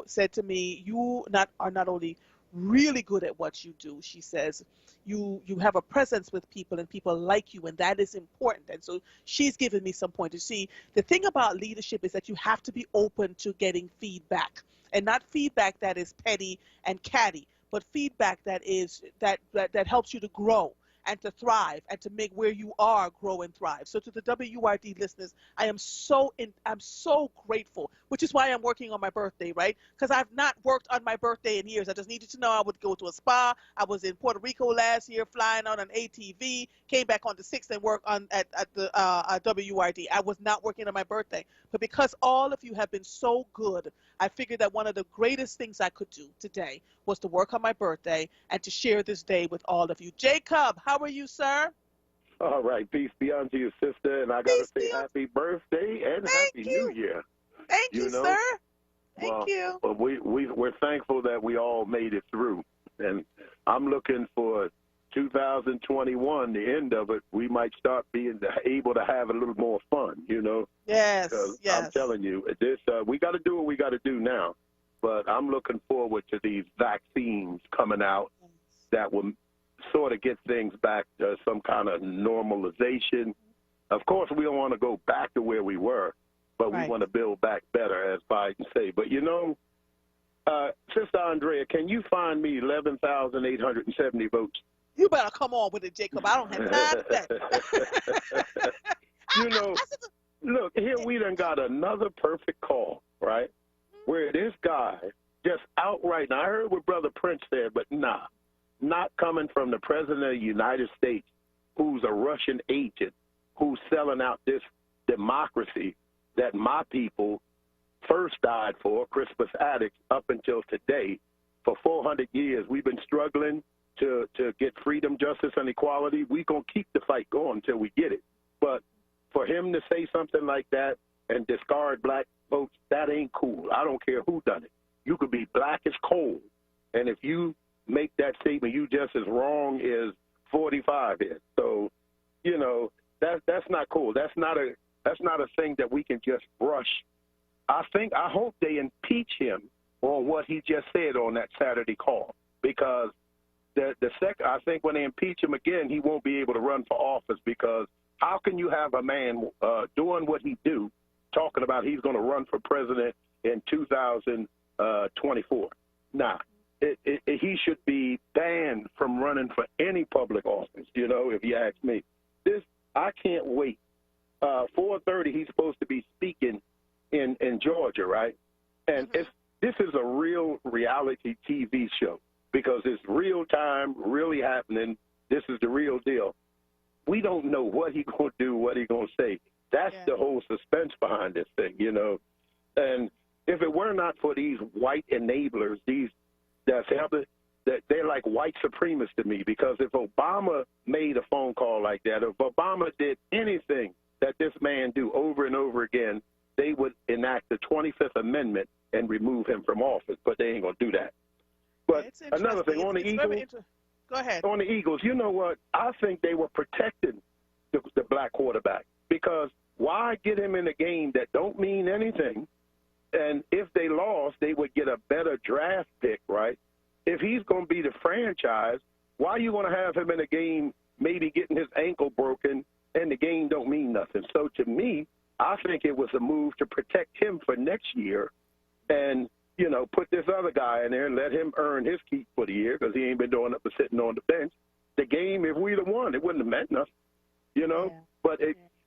said to me, you are not only really good at what you do, she says, you have a presence with people and people like you, and that is important. And so she's given me some pointers. See, the thing about leadership is that you have to be open to getting feedback, and not feedback that is petty and catty, but feedback that helps you to grow and to thrive and to make where you are grow and thrive. So to the WURD listeners, I'm so grateful, which is why I'm working on my birthday, right? Because I've not worked on my birthday in years. I just needed to know I would go to a spa. I was in Puerto Rico last year, flying on an ATV, came back on the 6th and worked at the WURD. I was not working on my birthday. But because all of you have been so good, I figured that one of the greatest things I could do today was to work on my birthday and to share this day with all of you. Jacob, how are you, sir? All right. Peace be unto you, sister. And I got to say happy birthday and happy New Year. Thank you, sir. Thank you. Well, we're thankful that we all made it through. And I'm looking for 2021, the end of it, we might start being able to have a little more fun, Yes, yes. I'm telling you, we got to do what we got to do now. But I'm looking forward to these vaccines coming out that will sort of get things back to some kind of normalization. Of course, we don't want to go back to where we were, but we want to build back better, as Biden say. But, Sister Andrea, can you find me 11,870 votes? You better come on with it, Jacob. I don't have time for that. Look, here we done got another perfect call, right? Where this guy just outright, and I heard what Brother Prince said, but not coming from the President of the United States, who's a Russian agent, who's selling out this democracy that my people first died for, Crispus Attucks, up until today. For 400 years, we've been struggling to get freedom, justice, and equality. We're going to keep the fight going until we get it. But for him to say something like that and discard black votes, that ain't cool. I don't care who done it. You could be black as coal, and if you make that statement, you just as wrong as 45 is. So, that's not cool. That's not a thing that we can just brush. I hope they impeach him on what he just said on that Saturday call, because I think when they impeach him again, he won't be able to run for office, because how can you have a man doing what he do, talking about he's going to run for president in 2024. Nah, he should be banned from running for any public office, you know, if you ask me. I can't wait. 4:30, he's supposed to be speaking in Georgia, right? And this is a real reality TV show because it's real time, really happening. This is the real deal. We don't know what he's going to do, what he's going to say. That's the whole suspense behind this thing, you know. And if it were not for these white enablers, that they're like white supremacists to me, because if Obama made a phone call like that, if Obama did anything that this man do over and over again, they would enact the 25th Amendment and remove him from office, but they ain't going to do that. But another thing, on the Eagles, go ahead. On the Eagles, you know what? I think they were protecting the black quarterback, because why get him in a game that don't mean anything? And if they lost, they would get a better draft pick, right? If he's going to be the franchise, why are you going to have him in a game maybe getting his ankle broken and the game don't mean nothing? So to me, I think it was a move to protect him for next year and, you know, put this other guy in there and let him earn his keep for the year, because he ain't been doing it but sitting on the bench. The game, if we'd have won, it wouldn't have meant nothing, you know. Yeah. But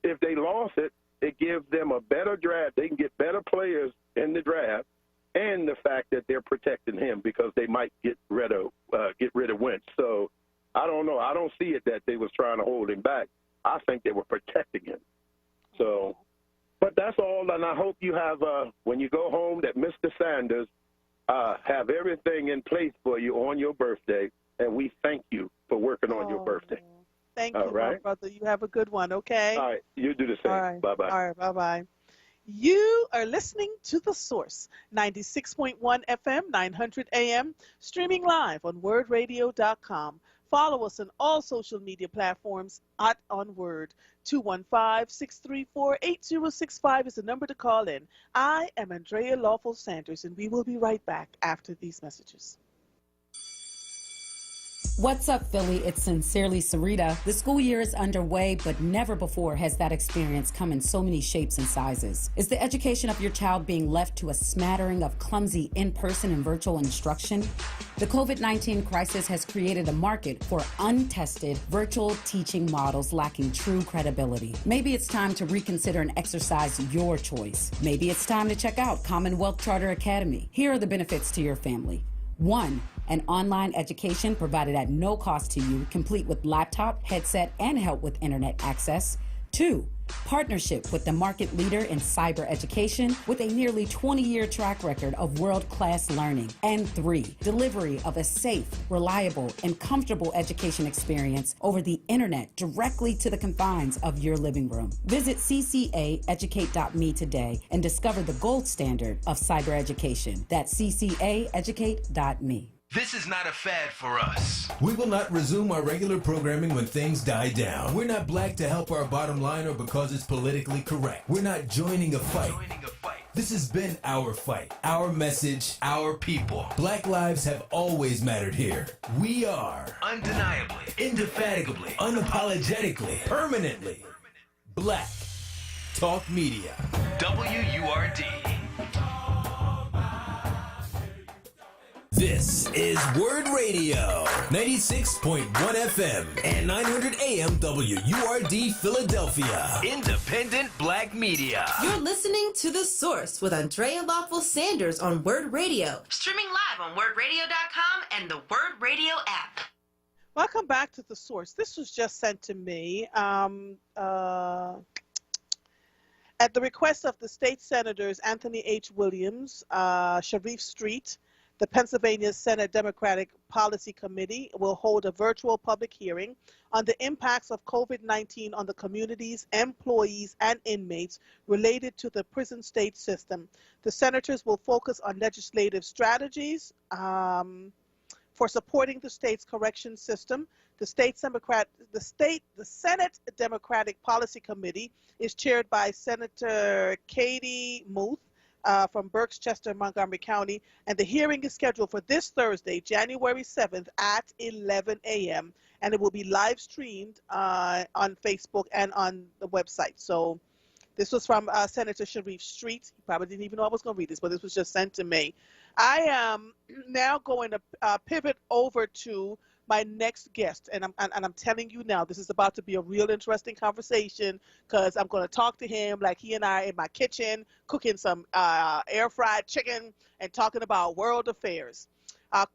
if they lost it, it gives them a better draft. They can get better players in the draft, and the fact that they're protecting him because they might get rid of Wentz. So I don't know. I don't see it that they was trying to hold him back. I think they were protecting him. So, but that's all. And I hope you have, when you go home, that Mr. Sanders have everything in place for you on your birthday, and we thank you for working on your birthday. Thank you, my brother. You have a good one, okay? All right. You do the same. All right. Bye-bye. All right. Bye-bye. You are listening to The Source, 96.1 FM, 900 AM, streaming live on WURDradio.com. Follow us on all social media platforms at onWURD. 215-634-8065 is the number to call in. I am Andrea Lawful Sanders, and we will be right back after these messages. What's up, Philly? It's Sincerely Sarita. The school year is underway, but never before has that experience come in so many shapes and sizes. Is the education of your child being left to a smattering of clumsy in-person and virtual instruction? The COVID-19 crisis has created a market for untested virtual teaching models lacking true credibility. Maybe it's time to reconsider and exercise your choice. Maybe it's time to check out Commonwealth Charter Academy. Here are the benefits to your family. 1, an online education provided at no cost to you, complete with laptop, headset, and help with internet access. 2, partnership with the market leader in cyber education with a nearly 20-year track record of world-class learning. And 3, delivery of a safe, reliable, and comfortable education experience over the internet directly to the confines of your living room. Visit ccaeducate.me today and discover the gold standard of cyber education. That's ccaeducate.me. This is not a fad for us. We will not resume our regular programming when things die down. We're not black to help our bottom line or because it's politically correct. We're not joining a fight. This has been our fight, our message, our people. Black lives have always mattered here. We are undeniably, indefatigably, unapologetically, permanently Black Talk Media. WURD. This is WURD Radio, 96.1 FM and 900 AM WURD Philadelphia. Independent Black Media. You're listening to The Source with Andrea Lawful Sanders on WURD Radio. Streaming live on WURDradio.com and the WURD Radio app. Welcome back to The Source. This was just sent to me at the request of the state senators Anthony H. Williams, Sharif Street. The Pennsylvania Senate Democratic Policy Committee will hold a virtual public hearing on the impacts of COVID-19 on the communities, employees, and inmates related to the prison state system. The senators will focus on legislative strategies for supporting the state's correction system. The Senate Democratic Policy Committee is chaired by Senator Katie Muth from Berkshire, Montgomery County, and the hearing is scheduled for this Thursday, January 7th at 11 a.m., and it will be live streamed on Facebook and on the website. So This was from Senator Sharif Street. He probably didn't even know I was going to read this, but this was just sent to me. I am now going to pivot over to my next guest, and I'm telling you now, this is about to be a real interesting conversation because I'm going to talk to him like he and I in my kitchen cooking some air-fried chicken and talking about world affairs.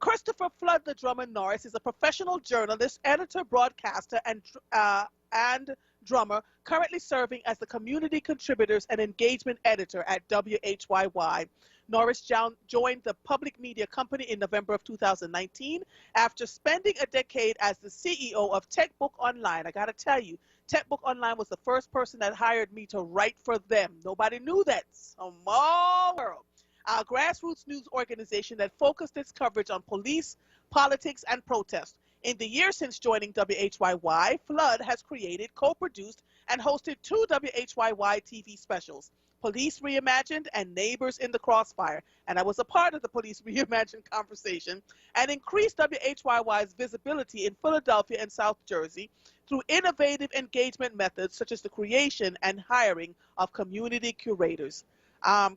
Christopher Flood the Drummer Norris is a professional journalist, editor, broadcaster, and drummer, currently serving as the community contributors and engagement editor at WHYY. Norris joined the public media company in November of 2019 after spending a decade as the CEO of TechBook Online. I got to tell you, TechBook Online was the first person that hired me to write for them. Nobody knew that. Small world. A grassroots news organization that focused its coverage on police, politics, and protest. In the years since joining WHYY, Flood has created, co-produced, and hosted 2 WHYY TV specials, Police Reimagined and Neighbors in the Crossfire, and I was a part of the Police Reimagined conversation, and increased WHYY's visibility in Philadelphia and South Jersey through innovative engagement methods such as the creation and hiring of community curators.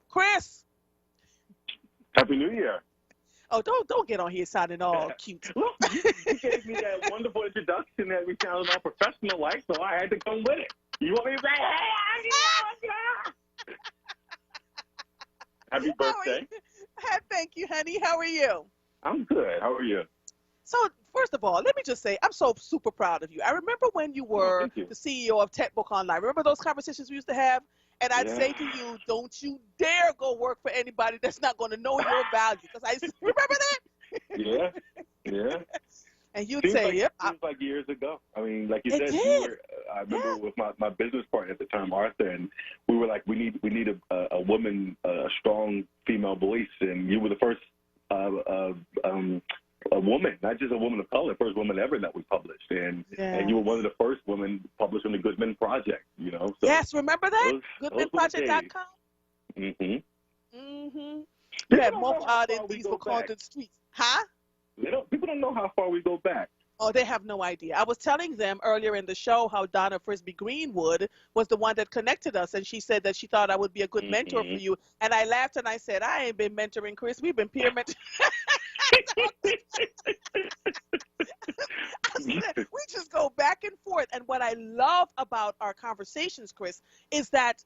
Chris. Happy New Year. Oh, don't get on here sounding all cute. Look, you gave me that wonderful introduction that we sounded all professional like, so I had to come with it. You want me to say, hey, happy birthday. Thank you, honey. How are you? I'm good. How are you? So, first of all, let me just say, I'm so super proud of you. I remember when you were the CEO of TechBook Online. Remember those conversations we used to have? And I'd say to you, don't you dare go work for anybody that's not going to know your value. Because I remember that? Yeah. And you'd say, yep. Seems like years ago. I mean, like you said, I remember with my business partner at the time, Arthur, and we were like, we need a woman, a strong female voice. And you were the first a woman, not just a woman of color, first woman ever that we published. And you were one of the first women published on the Goodman Project, you know. So yes, remember that? GoodmanProject.com? Mm-hmm. Mm-hmm. You had more out in these Wakandan streets. Huh? People don't know how far we go back. Oh, they have no idea. I was telling them earlier in the show how Donna Frisbee Greenwood was the one that connected us, and she said that she thought I would be a good mentor for you. And I laughed and I said, I ain't been mentoring Chris. We've been peer mentoring. We just go back and forth. And what I love about our conversations, Chris, is that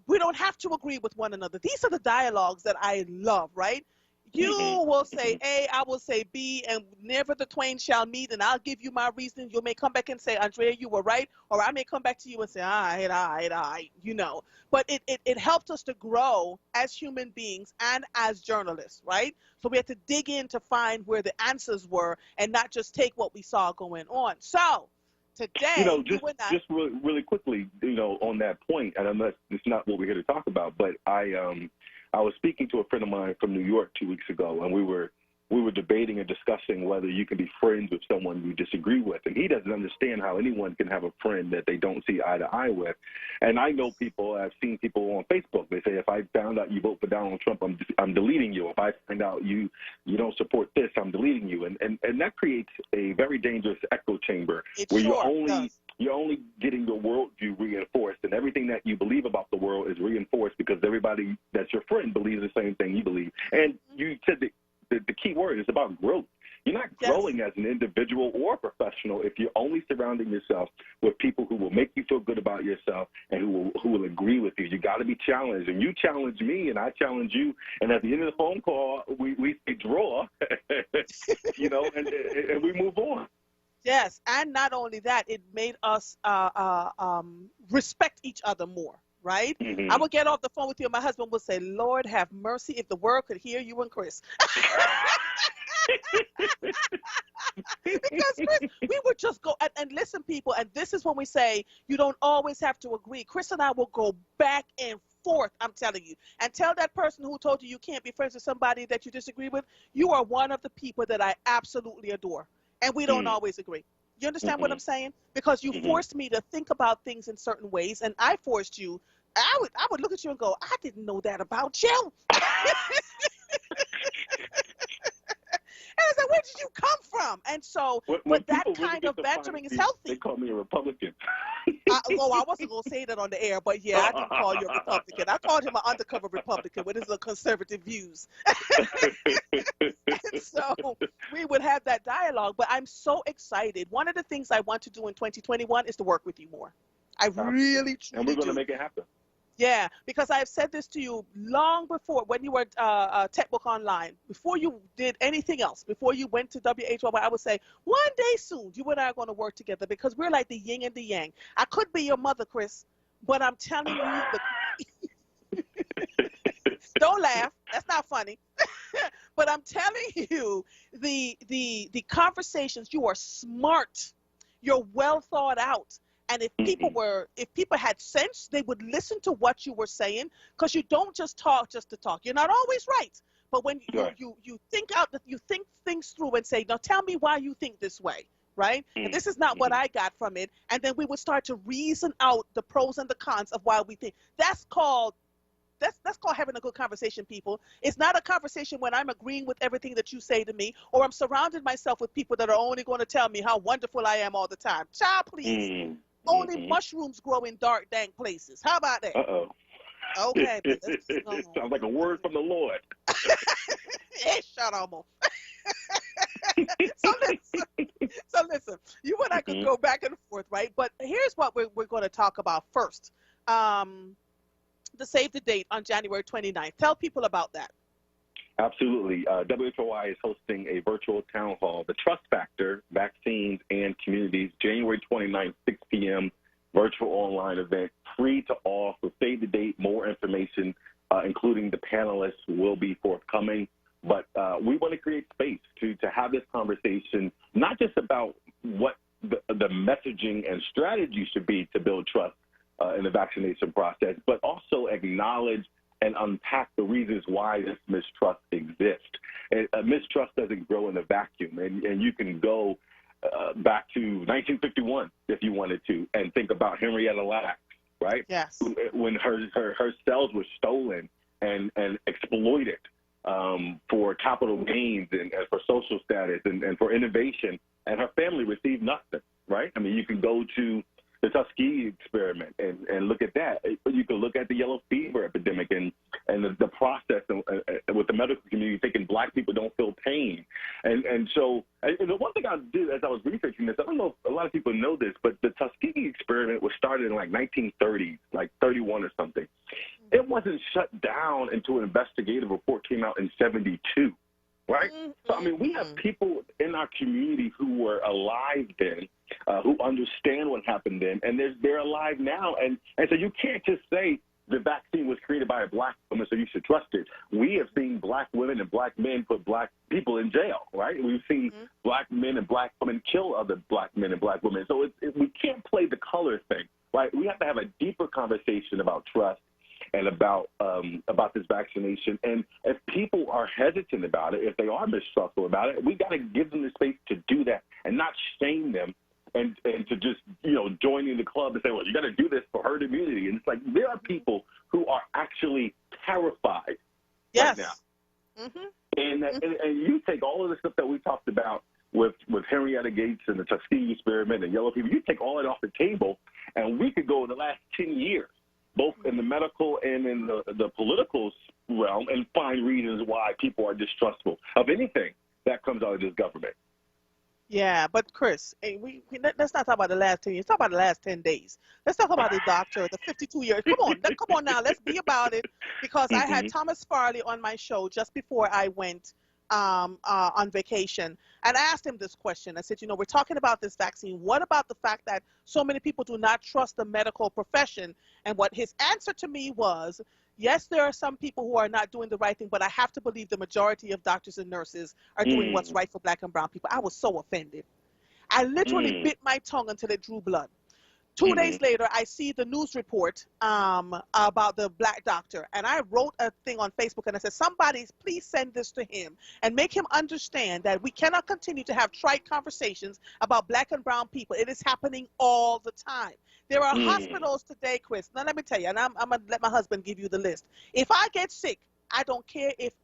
we don't have to agree with one another. These are the dialogues that I love, right? You will say A, I will say B, and never the twain shall meet, and I'll give you my reason. You may come back and say, Andrea, you were right, or I may come back to you and say, all right, you know. But it helps us to grow as human beings and as journalists, right? So we had to dig in to find where the answers were and not just take what we saw going on. So today, you know, just really quickly, you know, on that point, and unless it's not what we're here to talk about, but I was speaking to a friend of mine from New York 2 weeks ago, and we were debating and discussing whether you can be friends with someone you disagree with. And he doesn't understand how anyone can have a friend that they don't see eye to eye with. And I know people, I've seen people on Facebook, they say, if I found out you vote for Donald Trump, I'm deleting you. If I find out you don't support this, I'm deleting you. And that creates a very dangerous echo chamber where you're only getting your worldview reinforced, and everything that you believe about the world is reinforced because everybody that's your friend believes the same thing you believe. And you said the key word is about growth. You're not growing as an individual or professional if you're only surrounding yourself with people who will make you feel good about yourself and who will agree with you. You got to be challenged, and you challenge me, and I challenge you. And at the end of the phone call, we say draw, you know, and we move on. Yes, and not only that, it made us respect each other more, right? Mm-hmm. I would get off the phone with you, and my husband would say, Lord have mercy if the world could hear you and Chris. Because Chris, we would just go and listen, people, and this is when we say you don't always have to agree. Chris and I will go back and forth, I'm telling you, and tell that person who told you you can't be friends with somebody that you disagree with, you are one of the people that I absolutely adore. And we don't always agree. You understand what I'm saying? Because you forced me to think about things in certain ways, and I forced you. I would look at you and go, I didn't know that about you. I said, where did you come from? And so, but that kind of bantering is healthy. They call me a Republican. I wasn't going to say that on the air, but yeah, I do call you a Republican. I called him an undercover Republican with his conservative views. And so we would have that dialogue, but I'm so excited. One of the things I want to do in 2021 is to work with you more. I really, truly do. And we're going to make it happen. Yeah, because I've said this to you long before when you were Tech Book Online, before you did anything else, before you went to WHY, I would say, one day soon, you and I are going to work together because we're like the yin and the yang. I could be your mother, Chris, but I'm telling you, don't laugh. That's not funny. But I'm telling you, the conversations, you are smart. You're well thought out. And if people had sense, they would listen to what you were saying, because you don't just talk just to talk. You're not always right. But when you think things through and say, now tell me why you think this way, right? And this is not what I got from it. And then we would start to reason out the pros and the cons of why we think. That's called having a good conversation, people. It's not a conversation when I'm agreeing with everything that you say to me, or I'm surrounded myself with people that are only going to tell me how wonderful I am all the time. Child, please. Only mushrooms grow in dark, dank places. How about that? Uh-oh. Okay. Sounds like a word from the Lord. Hey, shut up. So listen, you and I could go back and forth, right? But here's what we're going to talk about first. The save the date on January 29th. Tell people about that. Absolutely. WHY is hosting a virtual town hall, The Trust Factor, Vaccines and Communities, January 29th, 6 p.m., virtual online event, free to all. So save the date. More information, including the panelists, will be forthcoming. But we want to create space to have this conversation, not just about what the messaging and strategy should be to build trust in the vaccination process, but also acknowledge and unpack the reasons why this mistrust exists. And mistrust doesn't grow in a vacuum, and you can go back to 1951 if you wanted to, and think about Henrietta Lacks, right? Yes. When her cells were stolen and exploited for capital gains and for social status and for innovation, and her family received nothing, right? I mean, you can go to the Tuskegee Experiment and look at that. You can look at the yellow fever epidemic and the process with the medical community thinking Black people don't feel pain. And so the one thing I did as I was researching this, I don't know if a lot of people know this, but the Tuskegee Experiment was started in like 1930, like 31 or something. It wasn't shut down until an investigative report came out in 72. Right? So, I mean, we have people in our community who were alive then, who understand what happened then, and they're alive now. And so you can't just say the vaccine was created by a Black woman, so you should trust it. We have seen Black women and Black men put Black people in jail, right? We've seen Black men and Black women kill other Black men and Black women. So we can't play the color thing, right? We have to have a deeper conversation about trust and about this vaccination. And if people are hesitant about it, if they are mistrustful about it, we got to give them the space to do that and not shame them and to just, join in the club and say, well, you got to do this for herd immunity. And it's like, there are people who are actually terrified right now. And you take all of the stuff that we talked about with Henrietta Gates and the Tuskegee Experiment and yellow fever, you take all it off the table, and we could go in the last 10 years, both in the medical and in the political realm, and find reasons why people are distrustful of anything that comes out of this government. Yeah, but Chris, let's not talk about the last 10 years. Talk about the last 10 days. Let's talk about the doctor, the 52 years. Come on now. Let's be about it, because I had Thomas Farley on my show just before I went on vacation, and I asked him this question. I said, we're talking about this vaccine. What about the fact that so many people do not trust the medical profession? And what his answer to me was, yes, there are some people who are not doing the right thing, but I have to believe the majority of doctors and nurses are doing what's right for Black and brown people. I was so offended. I literally bit my tongue until it drew blood. 2 days later, I see the news report about the Black doctor, and I wrote a thing on Facebook, and I said, somebody please send this to him and make him understand that we cannot continue to have trite conversations about Black and brown people. It is happening all the time. There are hospitals today, Chris. Now, let me tell you, and I'm going to let my husband give you the list. If I get sick, I don't care if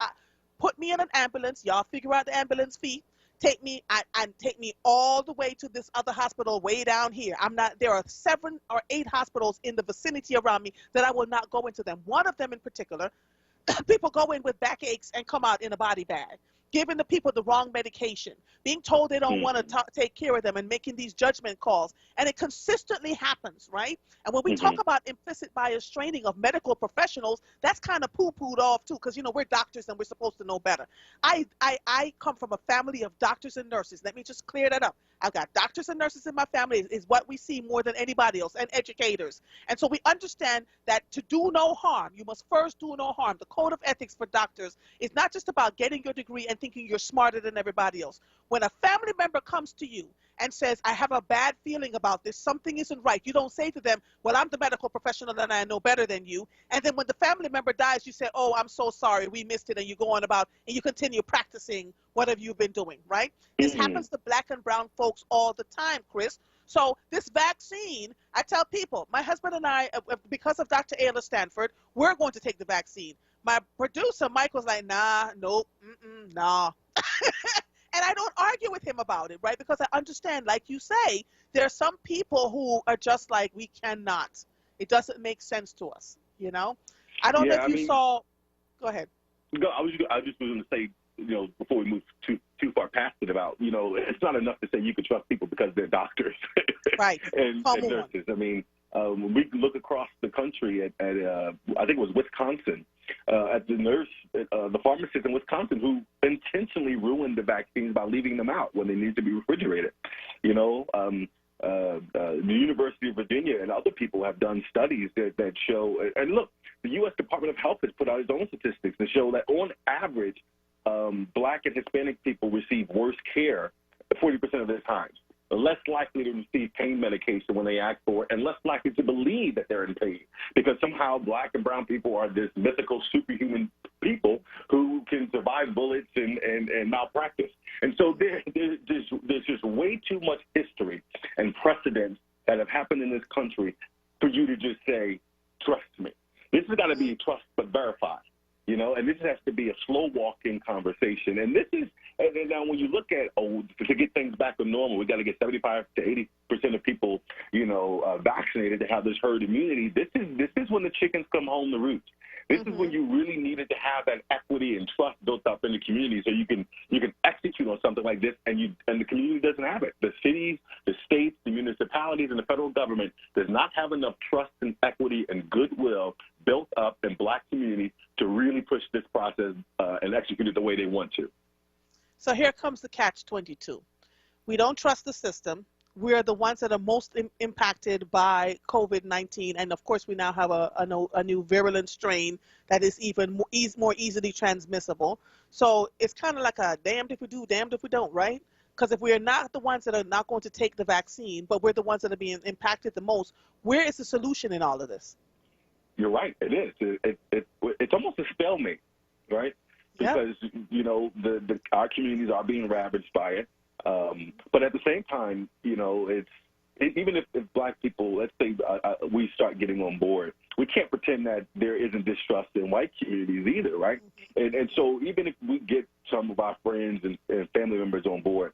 put me in an ambulance. Y'all figure out the ambulance fee. take me and take me all the way to this other hospital way down here. There are 7 or 8 hospitals in the vicinity around me that I will not go into them. One of them in particular, people go in with backaches and come out in a body bag, giving the people the wrong medication, being told they don't want to take care of them, and making these judgment calls. And it consistently happens, right? And when we talk about implicit bias training of medical professionals, that's kind of poo-pooed off too, because, you know, we're doctors and we're supposed to know better. I come from a family of doctors and nurses. Let me just clear that up. I've got doctors and nurses in my family, is what we see more than anybody else, and educators. And so we understand that to do no harm, you must first do no harm. The code of ethics for doctors is not just about getting your degree and thinking you're smarter than everybody else. When a family member comes to you and says, I have a bad feeling about this, something isn't right, you don't say to them, well, I'm the medical professional and I know better than you. And then when the family member dies, you say, oh, I'm so sorry, we missed it, and you go on about, and you continue practicing whatever you've been doing, right? This happens to black and brown folks all the time, Chris. So this vaccine, I tell people, my husband and I, because of Dr. Ayla Stanford, we're going to take the vaccine. My producer, Mike, was like, nah, nope, nah. And I don't argue with him about it, right? Because I understand, like you say, there are some people who are just like, we cannot. It doesn't make sense to us, you know? I don't know if you saw, go ahead. I just was going to say, you know, before we move too far past it, about, you know, it's not enough to say you can trust people because they're doctors right. and nurses. I mean, we can look across the country at I think it was Wisconsin, at the pharmacist in Wisconsin who intentionally ruined the vaccines by leaving them out when they need to be refrigerated. You know, the University of Virginia and other people have done studies that show, and look, the U.S. Department of Health has put out its own statistics that show that on average, Black and Hispanic people receive worse care 40% of their time. They're less likely to receive pain medication when they ask for it, and less likely to believe that they're in pain, because somehow Black and brown people are this mythical superhuman people who can survive bullets and malpractice. And so there's just way too much history and precedents that have happened in this country for you to just say, trust me. This has got to be trust but verified. You know, and this has to be a slow walking conversation. And this is, and now when you look at, to get things back to normal, we got to get 75 to 80% of people, you know, vaccinated to have this herd immunity. This is when the chickens come home to roost. This is when you really needed to have that equity and trust built up in the community, so you can execute on something like this, and the community doesn't have it. The cities, the states, the municipalities, and the federal government does not have enough trust and equity and goodwill built up in Black communities to really push this process and execute it the way they want to. So here comes the catch-22. We don't trust the system. We're the ones that are most impacted by COVID-19. And of course, we now have a new virulent strain that is even more easily transmissible. So it's kind of like a damned if we do, damned if we don't, right? Because if we are not the ones that are not going to take the vaccine, but we're the ones that are being impacted the most, where is the solution in all of this? You're right. It is. It's almost a stalemate, right? Because, you know, our communities are being ravaged by it. But at the same time, you know, even if Black people, let's say we start getting on board, we can't pretend that there isn't distrust in white communities either, right? And so even if we get some of our friends and family members on board,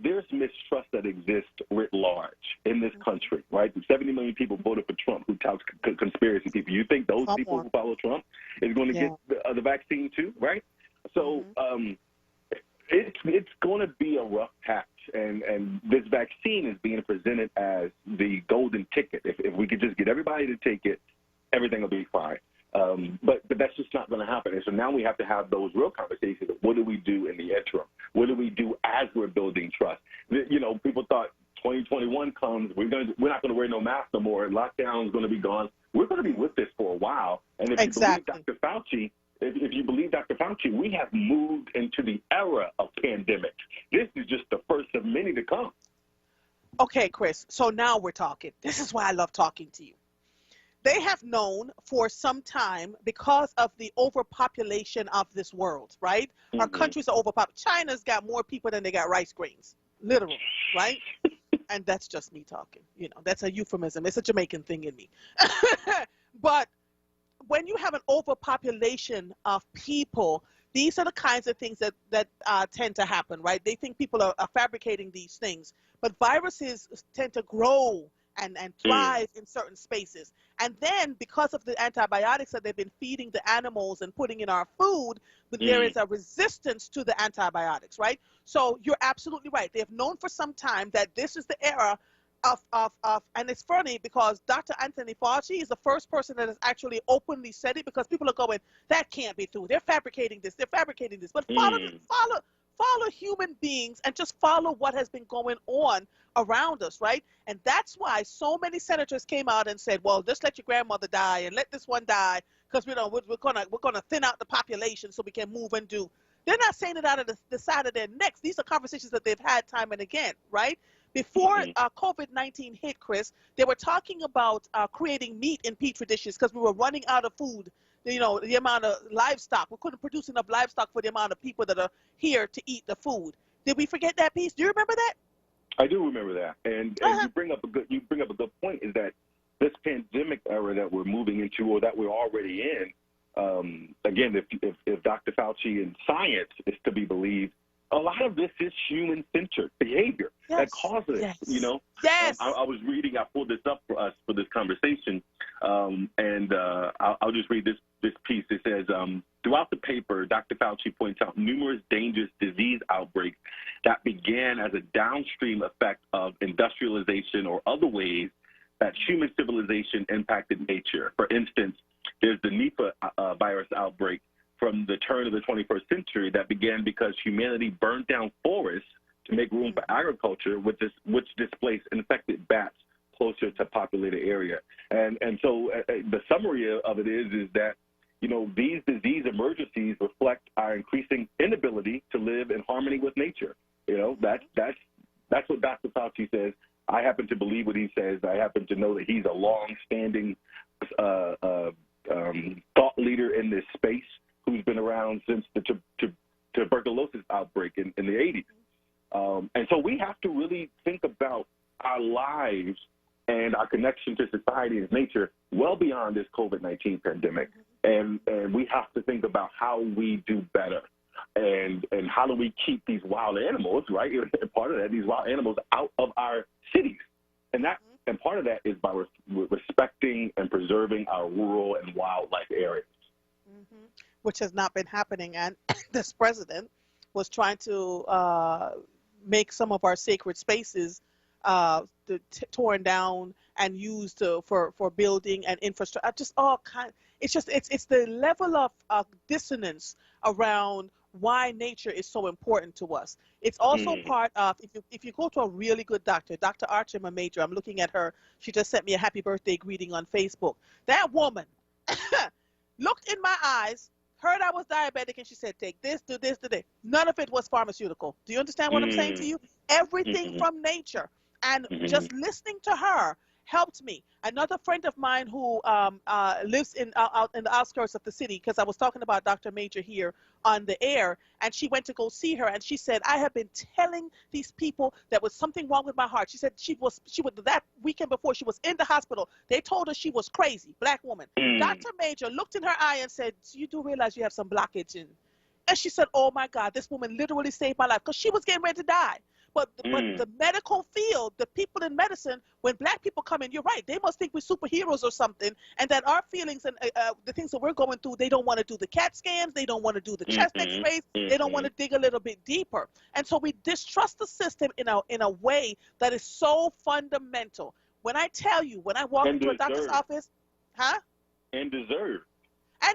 there's mistrust that exists writ large in this country, right? 70 million people voted for Trump, who touts conspiracy people. You think those people who follow Trump is going to get the vaccine too, right? So it's going to be a rough patch, and this vaccine is being presented as the golden ticket. If we could just get everybody to take it, everything will be fine. But that's just not going to happen. And so now we have to have those real conversations of what do we do in the interim? What do we do as we're building trust? You know, people thought 2021 comes, we're not going to wear no mask no more, and lockdown is going to be gone. We're going to be with this for a while. And if you believe Dr. Fauci, if you believe Dr. Fauci, we have moved into the era of pandemic. This is just the first of many to come. Okay, Chris, so now we're talking. This is why I love talking to you. They have known for some time, because of the overpopulation of this world, right? Our countries are overpopulated. China's got more people than they got rice grains, literally, right? And that's just me talking. You know, that's a euphemism. It's a Jamaican thing in me. But when you have an overpopulation of people, These are the kinds of things that tend to happen, right? They think people are fabricating these things, but viruses tend to grow and thrive in certain spaces. And then because of the antibiotics that they've been feeding the animals and putting in our food, there is a resistance to the antibiotics, right? So you're absolutely right. They have known for some time that this is the era of and it's funny because Dr. Anthony Fauci is the first person that has actually openly said it, because people are going, that can't be true. They're fabricating this. But follow human beings and just follow what has been going on around us, right? And that's why so many senators came out and said, well, just let your grandmother die and let this one die, because we're gonna thin out the population so we can move and do. They're not saying it out of the side of their necks. These are conversations that they've had time and again, right? Before COVID-19 hit, Chris, they were talking about creating meat in petri dishes because we were running out of food. You know, the amount of livestock. We couldn't produce enough livestock for the amount of people that are here to eat the food. Did we forget that piece? Do you remember that? I do remember that. And you bring up a good point, is that this pandemic era that we're moving into, or that we're already in, again, if Dr. Fauci and science is to be believed, a lot of this is human-centered behavior that causes it, you know? Yes. I was reading, I pulled this up for us for this conversation, and I'll just read this piece. It says, throughout the paper, Dr. Fauci points out numerous dangerous disease outbreaks that began as a downstream effect of industrialization or other ways that human civilization impacted nature. For instance, there's the Nipah virus outbreak from the turn of the 21st century that began because humanity burned down forests to make room for agriculture, which displaced infected bats closer to populated area. And so the summary of it is that, you know, these disease emergencies reflect our increasing inability to live in harmony with nature. You know, that's what Dr. Fauci says. I happen to believe what he says. I happen to know that he's a long-standing thought leader in this space, who's been around since the tuberculosis outbreak in the 80s. And so we have to really think about our lives and our connection to society and nature well beyond this COVID-19 pandemic. And we have to think about how we do better, and how do we keep these wild animals, right? And part of that, these wild animals out of our cities. And part of that is by respecting and preserving our rural and wildlife areas. Which has not been happening, and this president was trying to make some of our sacred spaces torn down and used for building and infrastructure. Just all kind. It's the level of dissonance around why nature is so important to us. It's also part of, if you go to a really good doctor, Dr. Archima Major, I'm looking at her. She just sent me a happy birthday greeting on Facebook. That woman looked in my eyes, heard I was diabetic, and she said, take this, do this, do this. None of it was pharmaceutical. Do you understand what I'm saying to you? Everything from nature. And just listening to her helped me. Another friend of mine who lives out in the outskirts of the city, because I was talking about Dr. Major here on the air, and she went to go see her, and she said, I have been telling these people there was something wrong with my heart. She said she was that weekend before, she was in the hospital. They told her she was crazy, black woman. Dr. Major looked in her eye and said, you do realize you have some blockage in. And she said, oh my God, this woman literally saved my life, because she was getting ready to die. But the medical field, the people in medicine, when black people come in, you're right, they must think we're superheroes or something, and that our feelings and the things that we're going through, they don't want to do the CAT scans, they don't want to do the chest x-rays, they don't want to dig a little bit deeper. And so we distrust the system in a way that is so fundamental. When I tell you, when I walk into a doctor's office, And deserved. I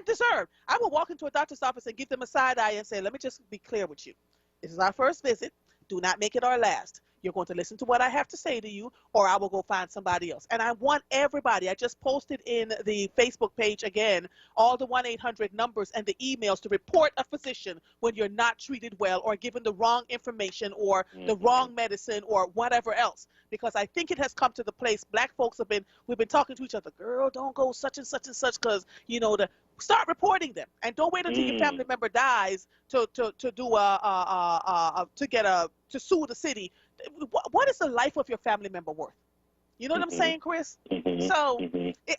will walk into a doctor's office and give them a side eye and say, let me just be clear with you. This is our first visit. Do not make it our last. You're going to listen to what I have to say to you, or I will go find somebody else. And I want everybody, I just posted in the Facebook page again, all the 1-800 numbers and the emails to report a physician when you're not treated well or given the wrong information or the wrong medicine or whatever else. Because I think it has come to the place, black folks we've been talking to each other, girl, don't go such and such and such, because, you know, start reporting them, and don't wait until your family member dies to sue the city. What is the life of your family member worth? You know what I'm saying, Chris? So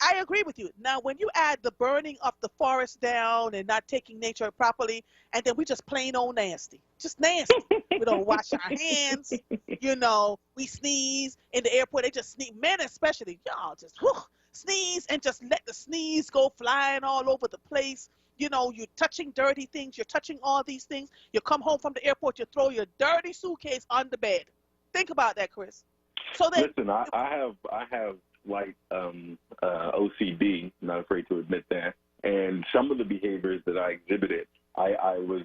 I agree with you. Now, when you add the burning of the forest down and not taking nature properly, and then we just plain old nasty, just nasty. We don't wash our hands. You know, we sneeze in the airport. They just sneeze. Men especially, y'all just sneeze and just let the sneeze go flying all over the place. You know, you're touching dirty things. You're touching all these things. You come home from the airport. You throw your dirty suitcase on the bed. Think about that, Chris. So then, listen, I have like OCD. I'm not afraid to admit that. And some of the behaviors that I exhibited, I was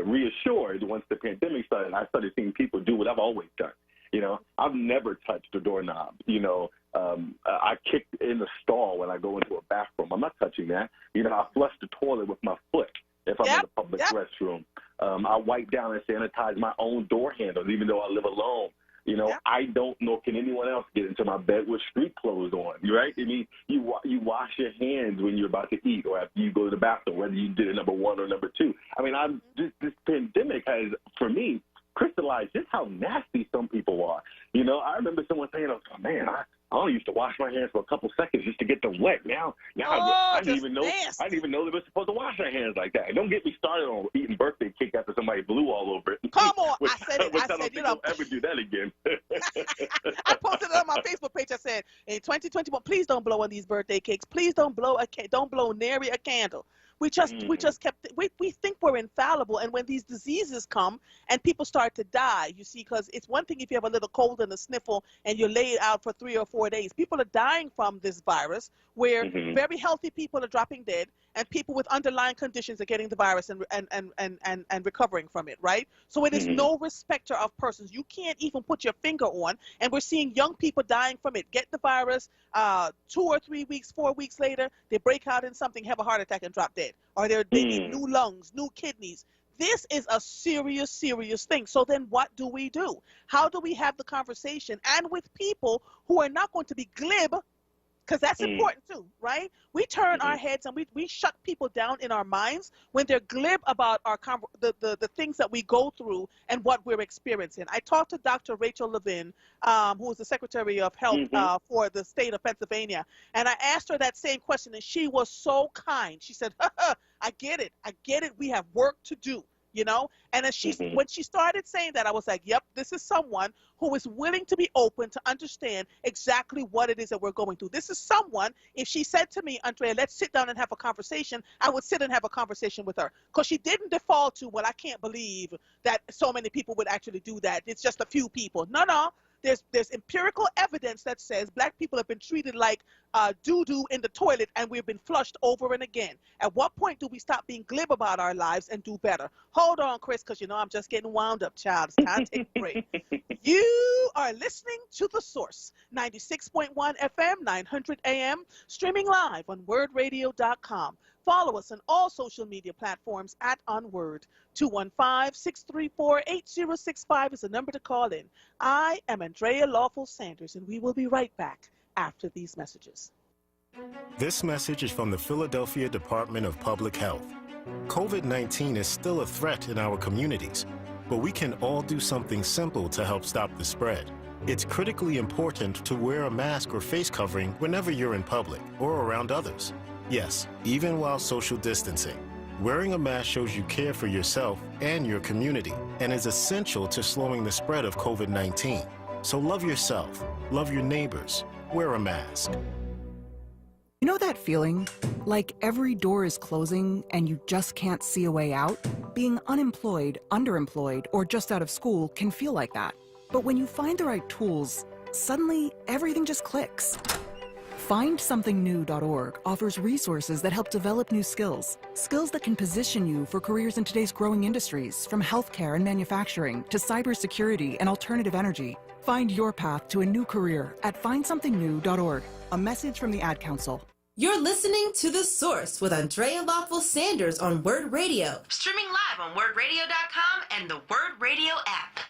reassured once the pandemic started. I started seeing people do what I've always done. You know, I've never touched a doorknob. You know, I kick in the stall when I go into a bathroom. I'm not touching that. You know, I flush the toilet with my foot if I'm in a public restroom. I wipe down and sanitize my own door handles, even though I live alone. You know, I don't know, can anyone else get into my bed with street clothes on, right? I mean, you wash your hands when you're about to eat or after you go to the bathroom, whether you did it number one or number two. I mean, this pandemic has, for me, crystallized just how nasty some people are. You know, I remember someone saying, oh, man, I only used to wash my hands for a couple seconds just to get them wet. Now I didn't even know they were supposed to wash their hands like that. And don't get me started on eating birthday cake after somebody blew all over it. Come on, I said it. I don't think I'll ever do that again. I posted it on my Facebook page. I said, in 2021, please don't blow on these birthday cakes. Please don't blow nary a candle. We just kept, we think we're infallible. And when these diseases come and people start to die, you see, because it's one thing if you have a little cold and a sniffle and you're laid out for 3 or 4 days. People are dying from this virus where very healthy people are dropping dead and people with underlying conditions are getting the virus and recovering from it, right? So it is no respecter of persons. You can't even put your finger on, and we're seeing young people dying from it. Get the virus, 2 or 3 weeks, 4 weeks later, they break out in something, have a heart attack, and drop dead. Or they need new lungs, new kidneys. This is a serious, serious thing. So then what do we do? How do we have the conversation and with people who are not going to be glib? Because that's important too, right? We turn our heads and we shut people down in our minds when they're glib about the things that we go through and what we're experiencing. I talked to Dr. Rachel Levin, who is the Secretary of Health for the state of Pennsylvania, and I asked her that same question, and she was so kind. She said, I get it. We have work to do. You know, and as when she started saying that, I was like, yep, this is someone who is willing to be open to understand exactly what it is that we're going through. This is someone, if she said to me, Andrea, let's sit down and have a conversation, I would sit and have a conversation with her, because she didn't default to, well, I can't believe that so many people would actually do that. It's just a few people. No. There's empirical evidence that says black people have been treated like doo-doo in the toilet, and we've been flushed over and again. At what point do we stop being glib about our lives and do better? Hold on, Chris, because you know I'm just getting wound up, child. It's time to take a break. You are listening to The Source, 96.1 FM, 900 AM, streaming live on WURDradio.com. Follow us on all social media platforms at onWURD. 215-634-8065 is the number to call in. I am Andrea Lawful Sanders, and we will be right back after these messages. This message is from the Philadelphia Department of Public Health. COVID-19 is still a threat in our communities, but we can all do something simple to help stop the spread. It's critically important to wear a mask or face covering whenever you're in public or around others. Yes, even while social distancing. Wearing a mask shows you care for yourself and your community and is essential to slowing the spread of COVID-19. So love yourself, love your neighbors, wear a mask. You know that feeling? Like every door is closing and you just can't see a way out? Being unemployed, underemployed, or just out of school can feel like that. But when you find the right tools, suddenly everything just clicks. FindSomethingNew.org offers resources that help develop new skills that can position you for careers in today's growing industries, from healthcare and manufacturing to cybersecurity and alternative energy. Find your path to a new career at FindSomethingNew.org. A message from the Ad Council. You're listening to The Source with Andrea Lawful Sanders on WURD Radio, streaming live on WURDradio.com and the WURD Radio app.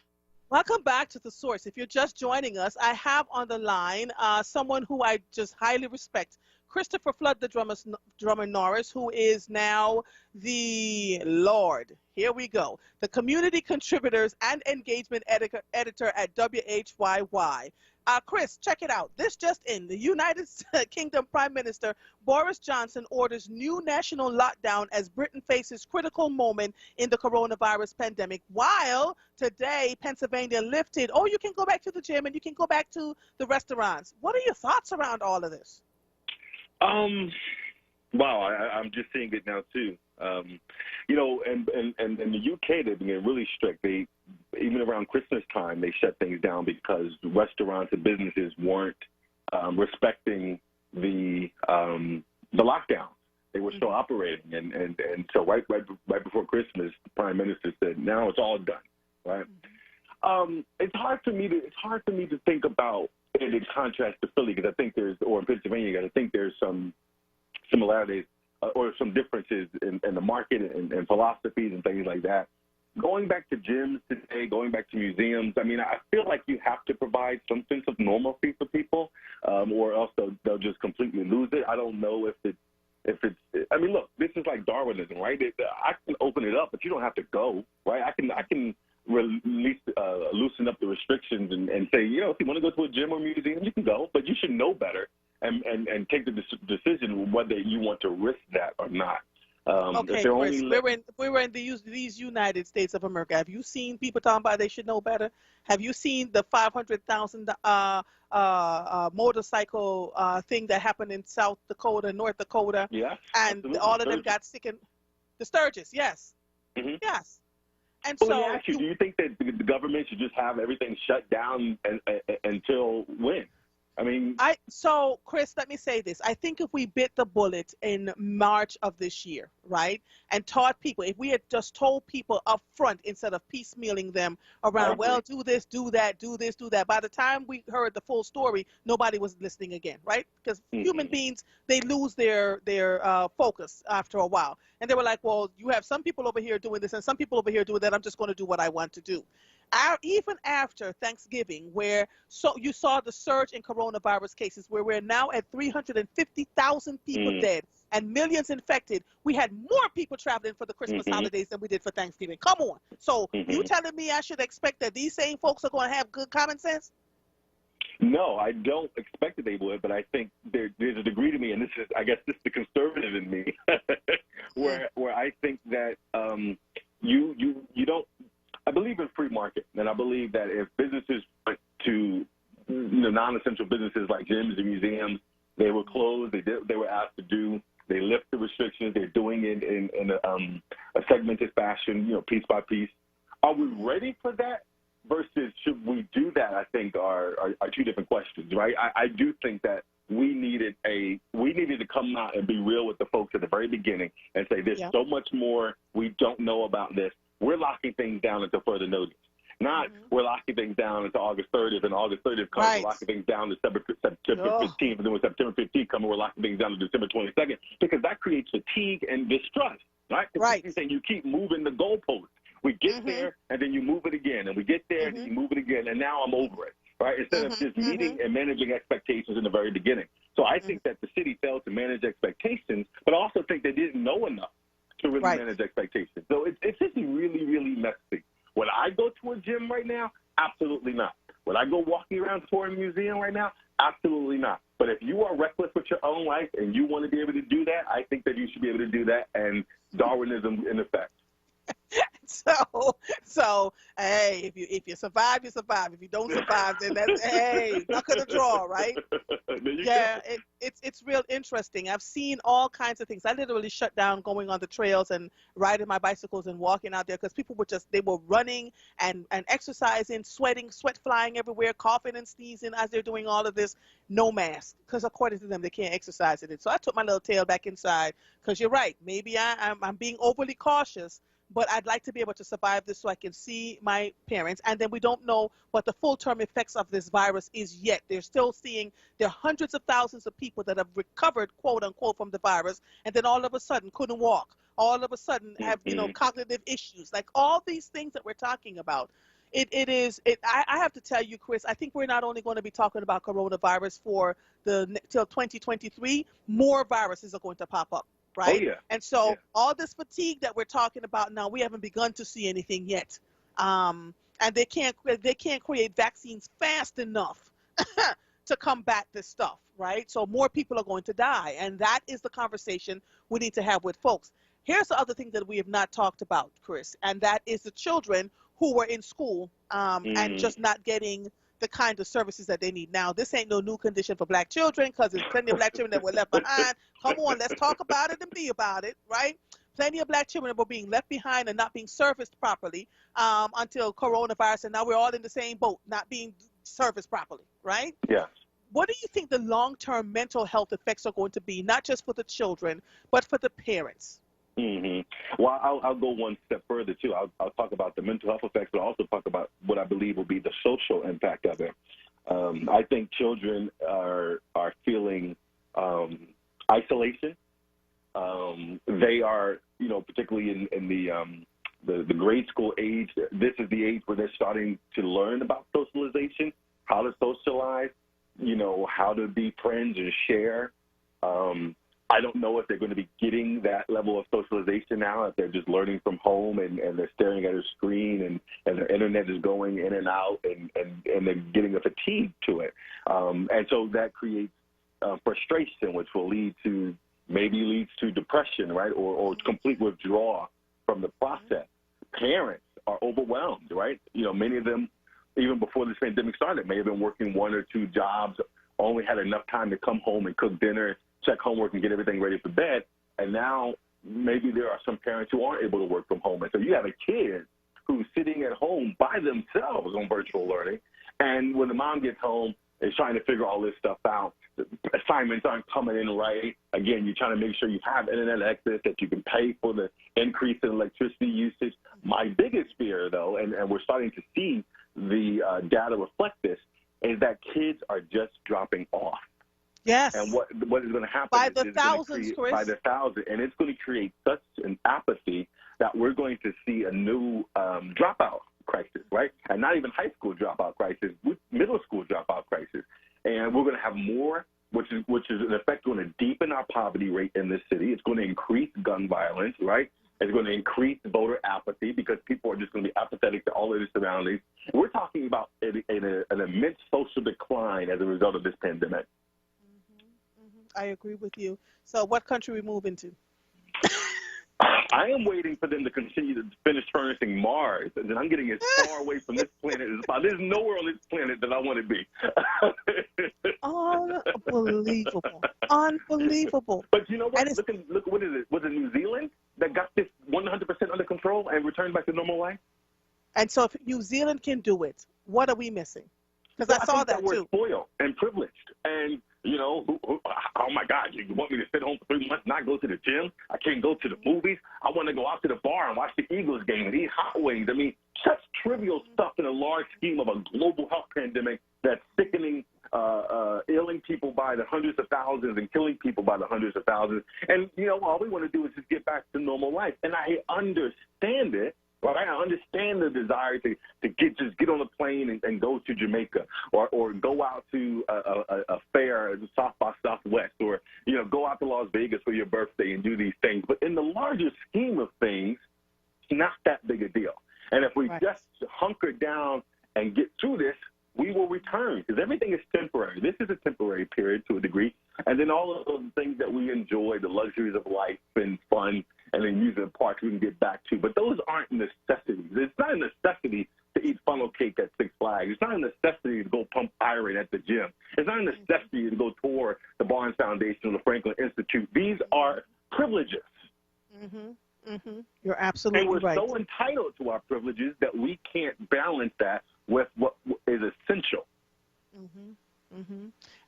Welcome back to The Source. If you're just joining us, I have on the line someone who I just highly respect, Christopher Flood, the drummer Norris, who is now the Lord. Here we go. The Community Contributors and Engagement Editor at WHYY. Chris, check it out. This just in. The United Kingdom Prime Minister Boris Johnson orders new national lockdown as Britain faces critical moment in the coronavirus pandemic, while today Pennsylvania lifted, oh, you can go back to the gym and you can go back to the restaurants. What are your thoughts around all of this? Wow, I'm just seeing it now too. You know, and in the UK, they've been getting really strict. They, even around Christmas time, they shut things down because restaurants and businesses weren't respecting the lockdown. They were still operating, and so right before Christmas, the Prime Minister said, "Now it's all done." Right? It's hard for me to think about it in contrast to Philly, because I think or in Pennsylvania, I think there's some similarities or some differences in the market and philosophies and things like that. Going back to gyms today, going back to museums, I mean, I feel like you have to provide some sense of normalcy for people, or else they'll just completely lose it. I don't know if it's. I mean, look, this is like Darwinism, right? I can open it up, but you don't have to go, right? I can release, loosen up the restrictions and say, you know, if you want to go to a gym or museum, you can go, but you should know better and take the decision whether you want to risk that or not. Okay, Chris, we were in these United States of America. Have you seen people talking about they should know better? Have you seen the 500,000 motorcycle thing that happened in South Dakota, North Dakota? Yeah, and absolutely. all of them got sick in the Sturgis. Yes, yes. And well, so, let me ask you, do you think that the government should just have everything shut down until when? I mean, so Chris, let me say this. I think if we bit the bullet in March of this year, right, and taught people, if we had just told people up front instead of piecemealing them around, well, do this, do that, do this, do that. By the time we heard the full story, nobody was listening again, right? Because human beings, they lose their focus after a while. And they were like, well, you have some people over here doing this and some people over here doing that. I'm just going to do what I want to do. Even after Thanksgiving, where you saw the surge in coronavirus cases, where we're now at 350,000 people dead and millions infected, we had more people traveling for the Christmas holidays than we did for Thanksgiving. Come on. So you telling me I should expect that these same folks are going to have good common sense? No, I don't expect that they would, but I think there's a degree to me, and I guess this is the conservative in me, where I think that you don't. I believe in free market, and I believe that if businesses went to non-essential businesses like gyms and museums, they were closed. They were asked to do. They lift the restrictions. They're doing it in a segmented fashion, piece by piece. Are we ready for that? Versus should we do that? I think are two different questions, right? I do think that we needed to come out and be real with the folks at the very beginning and say there's so much more we don't know about this. We're locking things down until further notice. Not we're locking things down until August 30th, and August 30th comes, we're locking things down to September 15th, and then when September 15th comes, we're locking things down to December 22nd, because that creates fatigue and distrust, right? Right. You keep moving the goalposts. We get there, and then you move it again, and we get there, and then you move it again, and now I'm over it, right? Instead of just meeting and managing expectations in the very beginning. So I think that the city failed to manage expectations, but I also think they didn't know enough to really manage expectations. So it's just really, really messy. Would I go to a gym right now? Absolutely not. Would I go walking around to a museum right now? Absolutely not. But if you are reckless with your own life and you want to be able to do that, I think that you should be able to do that, and Darwinism in effect. So hey, if you survive, you survive. If you don't survive, then that's luck of the draw, right? Yeah, it's real interesting. I've seen all kinds of things. I literally shut down going on the trails and riding my bicycles and walking out there because people were running and exercising, sweating, sweat flying everywhere, coughing and sneezing as they're doing all of this, no mask, because according to them they can't exercise in it. So I took my little tail back inside because you're right. Maybe I'm being overly cautious. But I'd like to be able to survive this so I can see my parents. And then we don't know what the full-term effects of this virus is yet. They're still seeing there are hundreds of thousands of people that have recovered, quote unquote, from the virus, and then all of a sudden couldn't walk. All of a sudden have, cognitive issues, like all these things that we're talking about. I have to tell you, Chris, I think we're not only going to be talking about coronavirus till 2023, more viruses are going to pop up. Right? Oh, yeah. And so all this fatigue that we're talking about now, we haven't begun to see anything yet. And they can't create vaccines fast enough to combat this stuff, right? So more people are going to die. And that is the conversation we need to have with folks. Here's the other thing that we have not talked about, Chris, and that is the children who were in school and just not getting the kind of services that they need. Now, this ain't no new condition for black children, because there's plenty of black children that were left behind. Come on, let's talk about it and be about it, right? Plenty of black children were being left behind and not being serviced properly until coronavirus, and now we're all in the same boat, not being serviced properly, right? Yes. What do you think the long-term mental health effects are going to be, not just for the children, but for the parents? Well, I'll go one step further, too. I'll talk about the mental health effects, but also talk about what I believe will be the social impact of it. I think children are feeling isolation. They are, particularly in the grade school age, this is the age where they're starting to learn about socialization, how to socialize, how to be friends and share. I don't know if they're going to be getting that level of socialization now, if they're just learning from home and they're staring at a screen and their internet is going in and out and they're getting a fatigue to it. And so that creates frustration, which will leads to depression, right, or complete withdrawal from the process. Parents are overwhelmed, right? Many of them, even before this pandemic started, may have been working one or two jobs, only had enough time to come home and cook dinner, check homework, and get everything ready for bed. And now maybe there are some parents who aren't able to work from home. And so you have a kid who's sitting at home by themselves on virtual learning. And when the mom gets home, is trying to figure all this stuff out. The assignments aren't coming in right. Again, you're trying to make sure you have internet access, that you can pay for the increase in electricity usage. My biggest fear, though, and we're starting to see the data reflect this, is that kids are just dropping off. Yes. And what is going to happen by the thousands, Chris. By the thousands. And it's going to create such an apathy that we're going to see a new dropout crisis, right? And not even high school dropout crisis, middle school dropout crisis. And we're going to have more, which is in effect going to deepen our poverty rate in this city. It's going to increase gun violence, right? It's going to increase voter apathy because people are just going to be apathetic to all of their surroundings. We're talking about an immense social decline as a result of this pandemic. I agree with you. So what country we move into? I am waiting for them to continue to finish furnishing Mars, and then I'm getting as far away from this planet as possible. There's nowhere on this planet that I want to be. Unbelievable. Unbelievable. But you know what? Look, what is it? Was it New Zealand that got this 100% under control and returned back to normal life? And so if New Zealand can do it, what are we missing? Because I saw that we're too. Spoiled and privileged. And, oh my God, you want me to sit home for 3 months, not go to the gym? I can't go to the movies. I want to go out to the bar and watch the Eagles game and eat hot wings. I mean, such trivial stuff in a large scheme of a global health pandemic that's sickening, ailing people by the hundreds of thousands and killing people by the hundreds of thousands. And, all we want to do is just get back to normal life. And I understand it. Right? I understand the desire to get on a plane and go to Jamaica or go out to a fair, South by Southwest, or, go out to Las Vegas for your birthday and do these things. But in the larger scheme of things, it's not that big a deal. And if we just hunker down and get through this, we will return, because everything is temporary. This is a temporary period to a degree. And then all of the things that we enjoy, the luxuries of life and fun, and then using the parks we can get back to. But those aren't necessities. It's not a necessity to eat funnel cake at Six Flags. It's not a necessity to go pump iron at the gym. It's not a necessity to go tour the Barnes Foundation or the Franklin Institute. These are privileges. You're absolutely right. And we're so entitled to our privileges that we can't balance that with what is essential.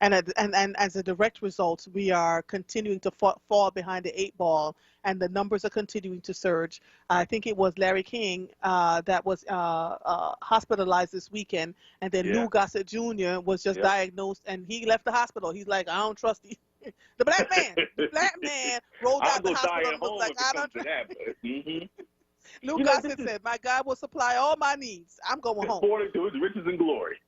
And as a direct result, we are continuing to fall behind the 8 ball, and the numbers are continuing to surge. I think it was Larry King that was hospitalized this weekend, and then Lou Gossett Jr. was just diagnosed, and he left the hospital. He's like, I don't trust you. The black man rolled out the hospital and was like, I don't trust you. Lou Gossett said, my God will supply all my needs. I'm going home. According to his riches and glory.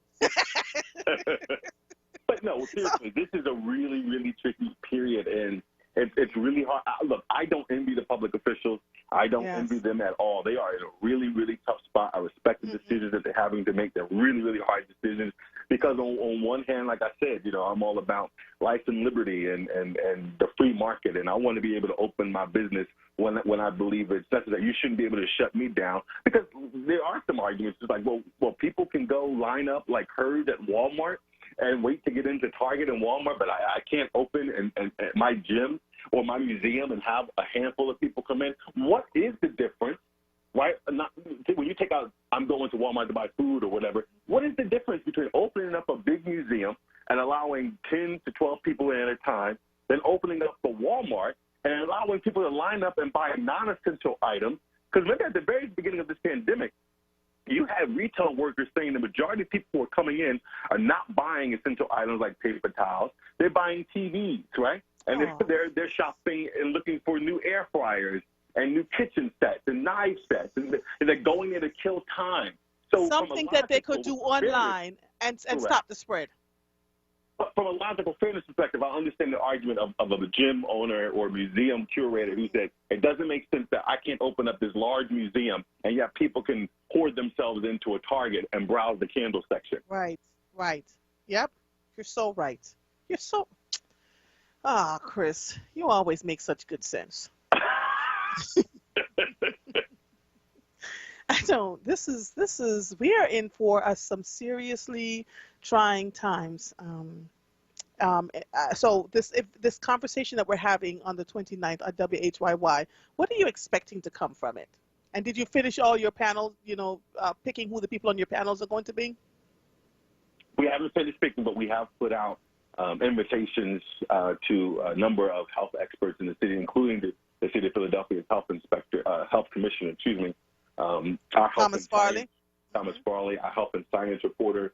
But no, seriously, this is a really, really tricky period, and it's really hard. Look, I don't envy the public officials. I don't envy them at all. They are in a really, really tough spot. I respect the decisions that they're having to make. They're really, really hard decisions. Because on one hand, like I said, I'm all about life and liberty and the free market, and I want to be able to open my business when I believe it's necessary. You shouldn't be able to shut me down, because there are some arguments. It's like, well, people can go line up like herds at Walmart and wait to get into Target and Walmart, but I can't open my gym or my museum and have a handful of people come in. What is the difference, right? When you take out, I'm going to Walmart to buy food or whatever, what is the difference between opening up a big museum and allowing 10 to 12 people in at a time, then opening up the Walmart and allowing people to line up and buy non-essential items? Because remember, at the very beginning of this pandemic, you had retail workers saying the majority of people who are coming in are not buying essential items like paper towels. They're buying TVs, right? And they're shopping and looking for new air fryers and new kitchen sets and knife sets, and they're going there to kill time. So something that they could do online and stop the spread. But from a logical fairness perspective, I understand the argument of a gym owner or museum curator who said it doesn't make sense that I can't open up this large museum and yet people can hoard themselves into a Target and browse the candle section. Right. Yep. You're so right. You're so... Chris, you always make such good sense. We are in for some seriously trying times. So this conversation that we're having on the 29th at WHYY, what are you expecting to come from it? And did you finish all your panels, picking who the people on your panels are going to be? We haven't finished picking, but we have put out invitations to a number of health experts in the city, including the City of Philadelphia's health commissioner, our Thomas Farley. Thomas Farley, our health and science reporter,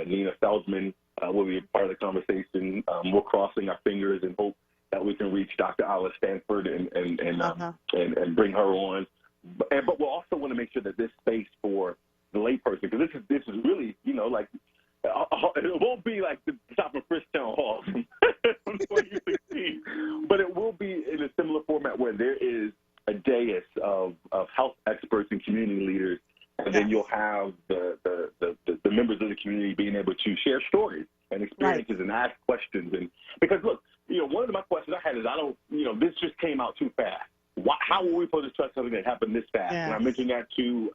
Nina Feldman, will be part of the conversation. We're crossing our fingers and hope that we can reach Dr. Alice Stanford and bring her on. But we'll also want to make sure that this space for the layperson, because this is really, it won't be like the Stop and Frisk Town Hall from 2016, but it will be in a similar format where there is a dais of health experts and community leaders, and then you'll have the members of the community being able to share stories and experiences and ask questions. And because look, one of my questions I had is this just came out too fast. How were we supposed to trust something that happened this fast? Yeah. And I mentioned that to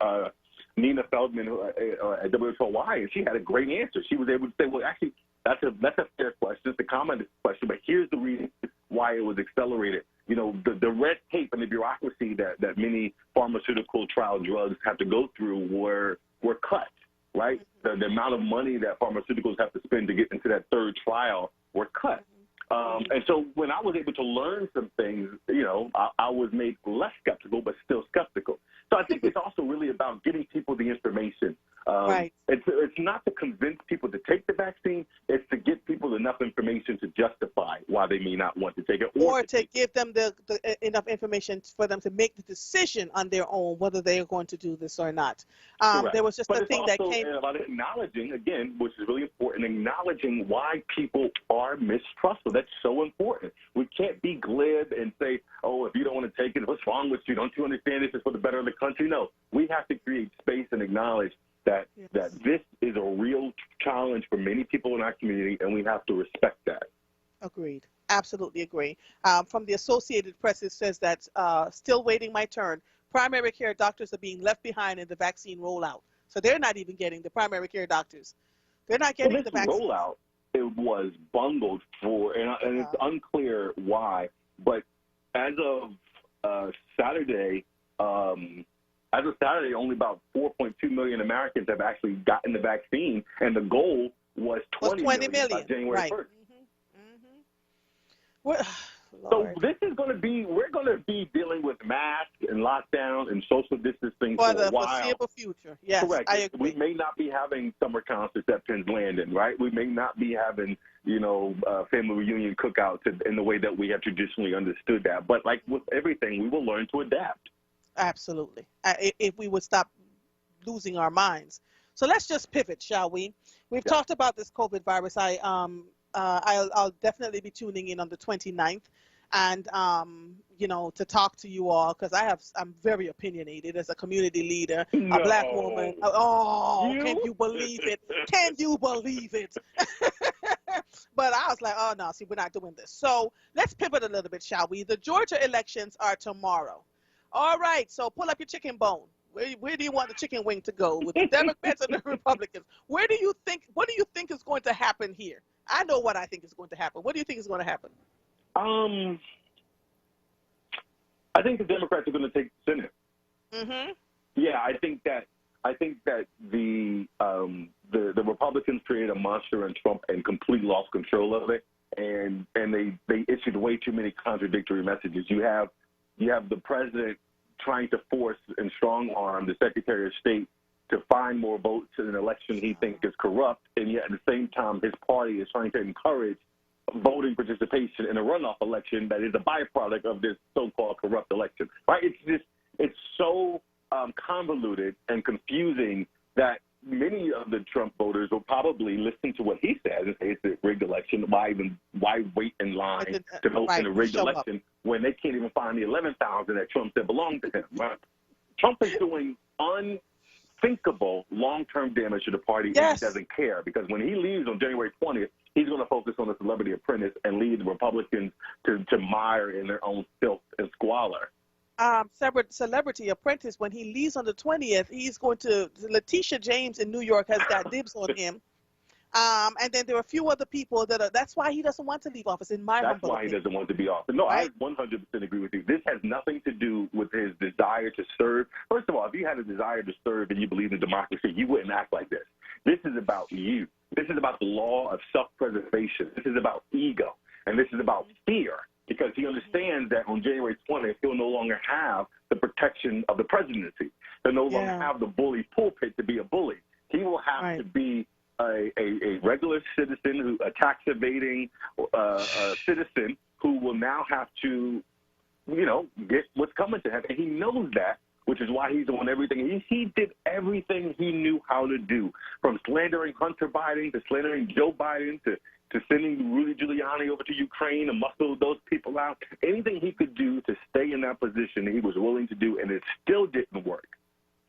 Nina Feldman at WHY, and she had a great answer. She was able to say, well, actually, that's a fair question. It's a common question, but here's the reason why it was accelerated. The red tape and the bureaucracy that many pharmaceutical trial drugs have to go through were cut, right? The amount of money that pharmaceuticals have to spend to get into that third trial were cut. And so when I was able to learn some things, I was made less skeptical, but still skeptical. So I think it's also really about getting people the information. Right. It's not to convince people to take the vaccine. It's to get people enough information to justify why they may not want to take it. Or to give them the enough information for them to make the decision on their own whether they are going to do this or not. There was just a thing that came... But it's about acknowledging, again, which is really important, acknowledging why people are mistrustful. That's so important. We can't be glib and say, oh, if you don't want to take it, what's wrong with you? Don't you understand this is for the better of the country? No, we have to create space and acknowledge that this is a real challenge for many people in our community, and we have to respect that. Agreed. Absolutely agree. From the Associated Press, it says that still waiting my turn. Primary care doctors are being left behind in the vaccine rollout. So they're not even getting the primary care doctors. They're not getting the vaccine. Rollout, it was bungled for, and it's unclear why, but as of Saturday, only about 4.2 million Americans have actually gotten the vaccine, and the goal was 20 million by January 1st. So this is going to be, we're going to be dealing with masks and lockdowns and social distancing for a while. For the foreseeable future, yes. Correct. I agree. We may not be having summer concerts at Penn's Landing, right? We may not be having, family reunion cookouts in the way that we have traditionally understood that. But like with everything, we will learn to adapt. Absolutely. If we would stop losing our minds. So let's just pivot, shall we? We've talked about this COVID virus. I'll definitely be tuning in on the 29th. and to talk to you all because I'm very opinionated as a community leader, a black woman. Oh, can you believe it? Can you believe it? But I was like, oh no, see, we're not doing this. So let's pivot a little bit, shall we? The Georgia elections are tomorrow. All right, so pull up your chicken bone. Where do you want the chicken wing to go with the Democrats and the Republicans? What do you think is going to happen here? I know what I think is going to happen. What do you think is going to happen? I think the Democrats are going to take the Senate. Mm-hmm. Yeah, I think that the Republicans created a monster in Trump and completely lost control of it, and they issued way too many contradictory messages. You have the president trying to force and strong arm the Secretary of State to find more votes in an election he thinks is corrupt, and yet at the same time his party is trying to encourage voting participation in a runoff election that is a byproduct of this so-called corrupt election. Right? It's so convoluted and confusing that many of the Trump voters will probably listen to what he says and say it's a rigged election. Why wait in line to vote in a rigged election when they can't even find the 11,000 that Trump said belonged to him? Right? Trump is doing unthinkable long-term damage to the party, and he doesn't care, because when he leaves on January 20th, he's going to focus on the Celebrity Apprentice and lead the Republicans to mire in their own filth and squalor. Celebrity Apprentice, when he leaves on the 20th, he's going to, Letitia James in New York has got dibs on him. And then there are a few other people that's why he doesn't want to leave office, in my That's why he doesn't want to be office. No, right? I 100% agree with you. This has nothing to do with his desire to serve. First of all, if you had a desire to serve and you believe in democracy, you wouldn't act like this. This is about you. This is about the law of self-preservation. This is about ego. And this is about fear, because he understands that on January 20th, he'll no longer have the protection of the presidency. He'll no longer have the bully pulpit to be a bully. He will have to be a regular citizen, a tax evading citizen who will now have to, get what's coming to him. And he knows that, which is why he's doing everything. He did everything he knew how to do, from slandering Hunter Biden to slandering Joe Biden to sending Rudy Giuliani over to Ukraine and muscle those people out. Anything he could do to stay in that position, he was willing to do, and it still didn't work.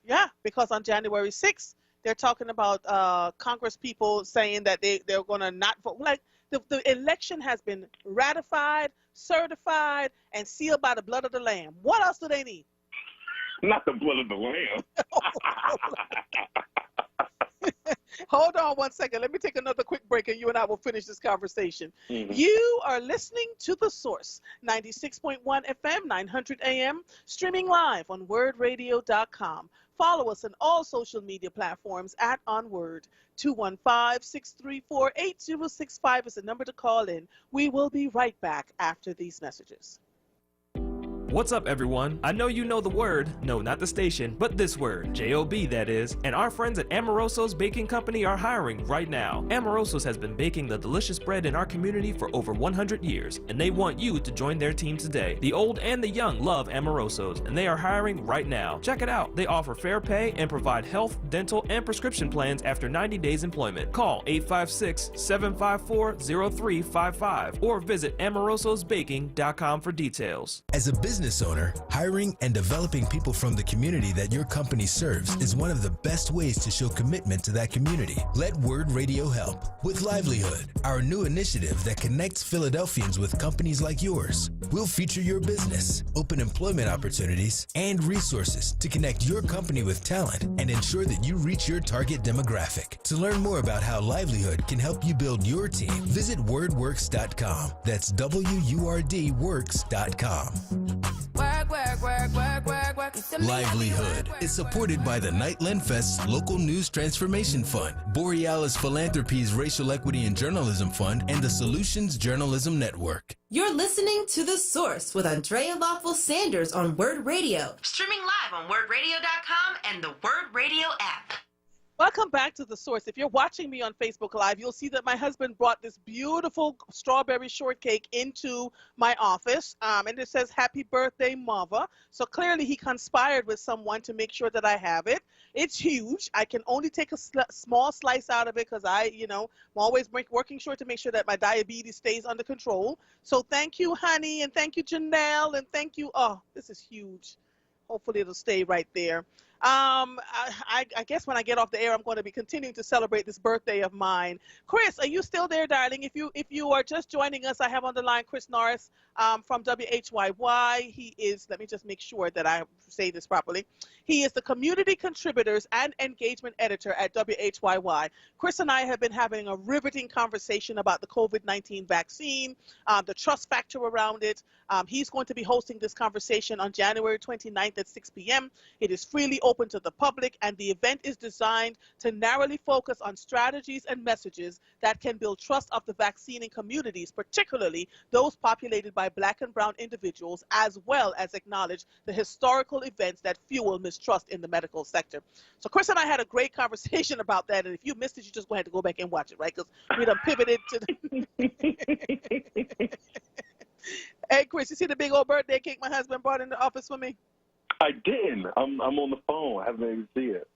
Yeah, because on January 6th, they're talking about Congress people saying that they're going to not vote. Like, the election has been ratified, certified, and sealed by the blood of the Lamb. What else do they need? Not the blood of the Lamb. Hold on one second. Let me take another quick break, and you and I will finish this conversation. Mm-hmm. You are listening to The Source, 96.1 FM, 900 AM, streaming live on WURDradio.com. Follow us on all social media platforms at onWURD. 215-634-8065 is the number to call in. We will be right back after these messages. What's up, everyone? I know you know the word, no, not the station, but this word, J-O-B, that is, and our friends at Amoroso's Baking Company are hiring right now. Amoroso's has been baking the delicious bread in our community for over 100 years, and they want you to join their team today. The old and the young love Amoroso's, and they are hiring right now. Check it out. They offer fair pay and provide health, dental, and prescription plans after 90 days employment. Call 856-754-0355 or visit amorososbaking.com for details. As a business owner, hiring and developing people from the community that your company serves is one of the best ways to show commitment to that community. Let WURD Radio help with Livelihood, our new initiative that connects Philadelphians with companies like yours. We'll feature your business, open employment opportunities, and resources to connect your company with talent and ensure that you reach your target demographic. To learn more about how Livelihood can help you build your team, visit wordworks.com. That's WURDworks.com. Livelihood is supported by the Nightland Fest's Local News Transformation Fund, Borealis Philanthropies Racial Equity and Journalism Fund, and the Solutions Journalism Network. You're listening to The Source with Andrea Lawful Sanders on WURD Radio. Streaming live on WURDradio.com and the WURD Radio app. Welcome back to The Source. If you're watching me on Facebook Live, you'll see that my husband brought this beautiful strawberry shortcake into my office, and it says, "Happy birthday, Mother." So clearly he conspired with someone to make sure that I have it. It's huge. I can only take a small slice out of it because I'm always working sure to make sure that my diabetes stays under control. So thank you, honey, and thank you, Janelle, and thank you. Oh, this is huge. Hopefully it'll stay right there. I guess when I get off the air, I'm going to be continuing to celebrate this birthday of mine. Chris, are you still there, darling? If you are just joining us, I have on the line Chris Norris from WHYY. He is, let me just make sure that I say this properly. He is the community contributors and engagement editor at WHYY. Chris and I have been having a riveting conversation about the COVID-19 vaccine, the trust factor around it. He's going to be hosting this conversation on January 29th at 6 p.m. It is freely open to the public, and the event is designed to narrowly focus on strategies and messages that can build trust of the vaccine in communities, particularly those populated by Black and brown individuals, as well as acknowledge the historical events that fuel mistrust in the medical sector. So Chris and I had a great conversation about that, and if you missed it, you just go ahead and go back and watch it, right? Because we done pivoted to the... Hey, Chris, you see the big old birthday cake my husband brought in the office for me? I didn't. I'm on the phone. I haven't even see it.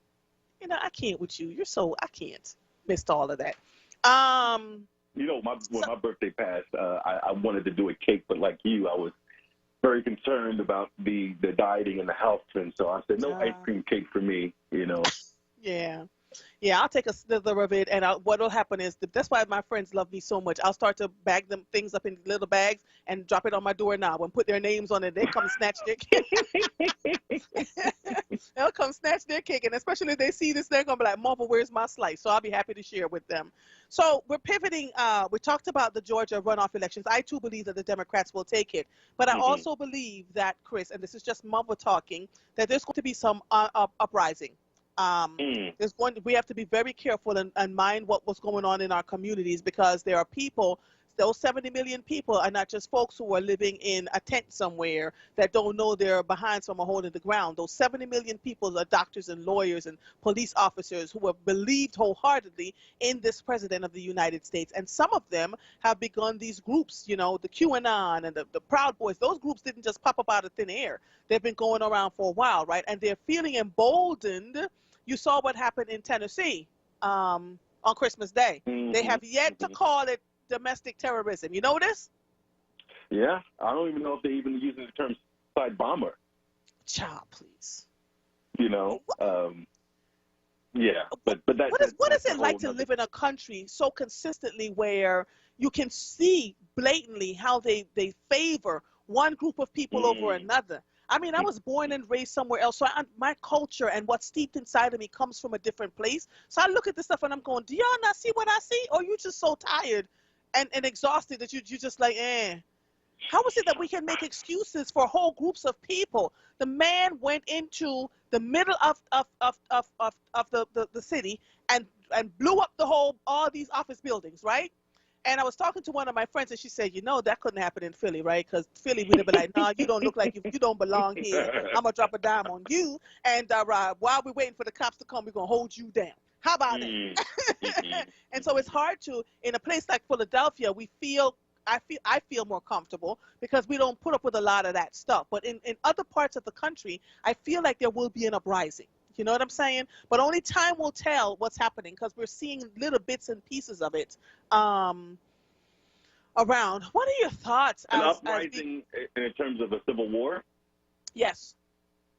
You know, I can't with you. I can't. Missed all of that. When my birthday passed, I wanted to do a cake, but like you, I was very concerned about the dieting and the health trend. So I said, no ice cream cake for me, Yeah, I'll take a slither of it, and what will happen is that's why my friends love me so much. I'll start to bag them things up in little bags and drop it on my doorknob and put their names on it. They come snatch their cake. They'll come snatch their cake, and especially if they see this, they're gonna be like, "Mama, where's my slice?" So I'll be happy to share with them. So we're pivoting. We talked about the Georgia runoff elections. I too believe that the Democrats will take it, but I also believe that, Chris, and this is just mother talking, that there's going to be some uprising. We have to be very careful and mind what's going on in our communities, because there are people, those 70 million people are not just folks who are living in a tent somewhere that don't know they're behind some hole in the ground. Those 70 million people are doctors and lawyers and police officers who have believed wholeheartedly in this president of the United States. And some of them have begun these groups, the QAnon and the Proud Boys. Those groups didn't just pop up out of thin air. They've been going around for a while, right? And they're feeling emboldened. You saw what happened in Tennessee on Christmas Day. They have yet to call it domestic terrorism. You know this? Yeah, I don't even know if they even use the term suicide bomber. Child, please. Yeah, but what is it like to live in a country so consistently where you can see blatantly how they favor one group of people over another? I mean, I was born and raised somewhere else, so my culture and what's steeped inside of me comes from a different place. So I look at this stuff and I'm going, do y'all not see what I see? Or you just so tired and exhausted that you just like, How is it that we can make excuses for whole groups of people? The man went into the middle of the city and blew up all these office buildings, right? And I was talking to one of my friends, and she said, that couldn't happen in Philly, right? Because Philly, we'd have been like, nah, you don't look like you don't belong here. I'm going to drop a dime on you. And while we're waiting for the cops to come, we're going to hold you down. How about that? And so it's hard to, in a place like Philadelphia, I feel more comfortable because we don't put up with a lot of that stuff. But in other parts of the country, I feel like there will be an uprising. You know what I'm saying? But only time will tell what's happening, because we're seeing little bits and pieces of it around. What are your thoughts? An uprising in terms of a civil war? Yes.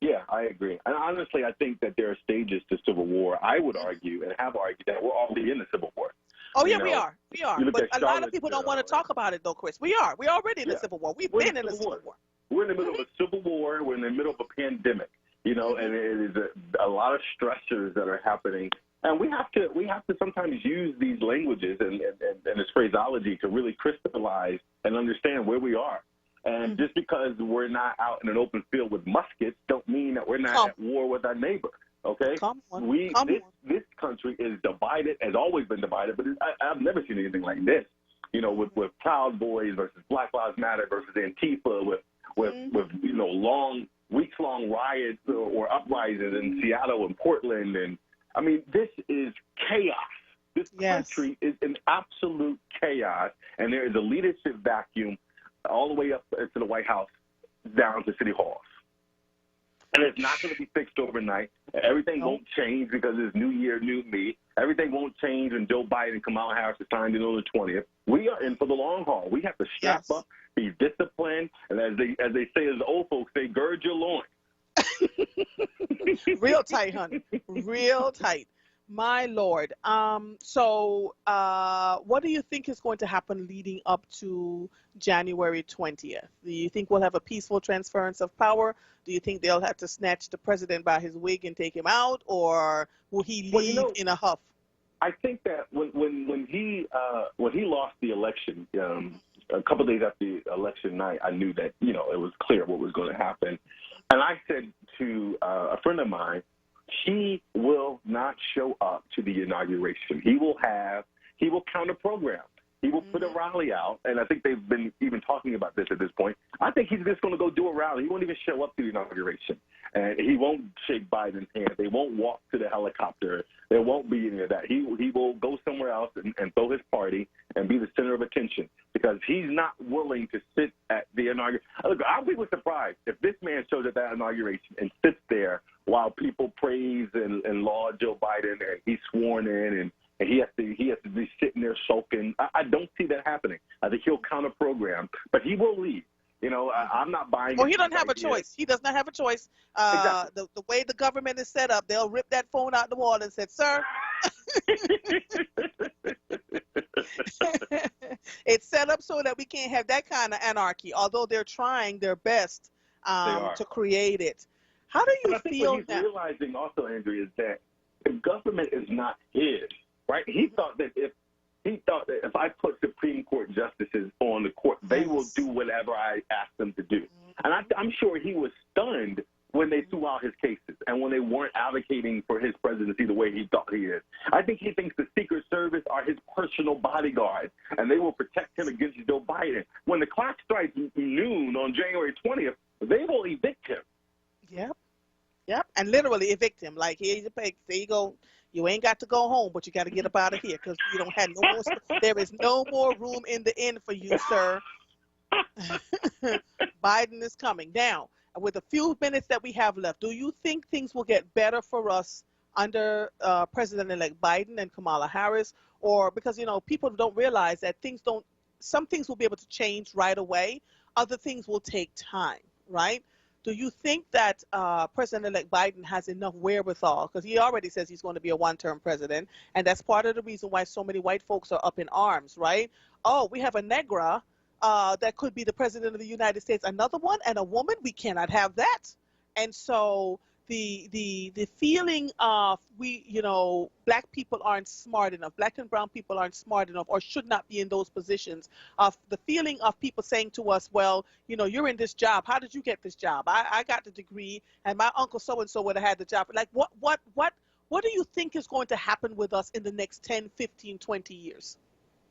Yeah, I agree. And honestly, I think that there are stages to civil war. I would argue and have argued that we're already in the civil war. Oh, yeah, we are. We are. But a lot of people don't want to talk about it, though, Chris. We are. We're already in the civil war. We've been in the civil war. We're in the middle of a civil war. We're in the middle of a pandemic. And it is a lot of stressors that are happening, and we have to sometimes use these languages and this phraseology to really crystallize and understand where we are. And just because we're not out in an open field with muskets, don't mean that we're not at war with our neighbor. Okay, this country is divided, has always been divided, but I've never seen anything like this. With Proud Boys versus Black Lives Matter versus Antifa, with weeks-long riots or uprisings in Seattle and Portland and I mean, this is chaos. This country is in absolute chaos, and there is a leadership vacuum all the way up to the White House down to city halls. And it's not going to be fixed overnight. Everything won't change because it's new year, new me. Everything won't change when Joe Biden and Kamala Harris are signed in on the 20th. We are in for the long haul. We have to strap up, be disciplined, and as they say, as the old folks say, gird your loins. Real tight, honey. Real tight. My Lord. So what do you think is going to happen leading up to January 20th? Do you think we'll have a peaceful transference of power? Do you think they'll have to snatch the president by his wig and take him out, or will he leave in a huff? I think that when he lost the election, a couple of days after the election night, I knew that it was clear what was going to happen, and I said to a friend of mine, he will not show up to the inauguration. He will counter program. He will put a rally out, and I think they've been even talking about this at this point. I think he's just going to go do a rally. He won't even show up to the inauguration, and he won't shake Biden's hand. They won't walk to the helicopter. There won't be any of that. He will go somewhere else and throw his party and be the center of attention because he's not willing to sit at the inauguration. Look, I'll be surprised if this man shows at that inauguration and sits there while people praise and laud Joe Biden and he's sworn in and he has to be sitting there sulking. I don't see that happening. I think he'll counter program, but he will leave. I'm not buying. Well, he doesn't have a choice. He does not have a choice. Exactly. The way the government is set up, they'll rip that phone out the wall and say, "Sir." It's set up so that we can't have that kind of anarchy. Although they're trying their best to create it. How do you feel what he's realizing also, Andrew, is that the government is not his. Right? He thought that if I put Supreme Court justices on the court, they will do whatever I ask them to do. And I'm sure he was stunned when they threw out his cases and when they weren't advocating for his presidency the way he thought he is. I think he thinks the Secret Service are his personal bodyguards, and they will protect him against Joe Biden. When the clock strikes noon on January 20th, they will evict him. Yep, and literally evict him. Like, here's your pay. There you go. You ain't got to go home, but you got to get up out of here because you don't have no more. There is no more room in the inn for you, sir. Biden is coming. Now, with a few minutes that we have left, do you think things will get better for us under President-elect Biden and Kamala Harris? Or because, people don't realize that some things will be able to change right away. Other things will take time, right? Do you think that President-elect Biden has enough wherewithal? Because he already says he's going to be a one-term president, and that's part of the reason why so many white folks are up in arms, right? Oh, we have a Negra that could be the president of the United States. Another one and a woman? We cannot have that. And so the feeling of black people aren't smart enough, black and brown people aren't smart enough or should not be in those positions, of the feeling of people saying to us, well, you're in this job. How did you get this job? I got the degree and my uncle so-and-so would have had the job. Like what do you think is going to happen with us in the next 10, 15, 20 years?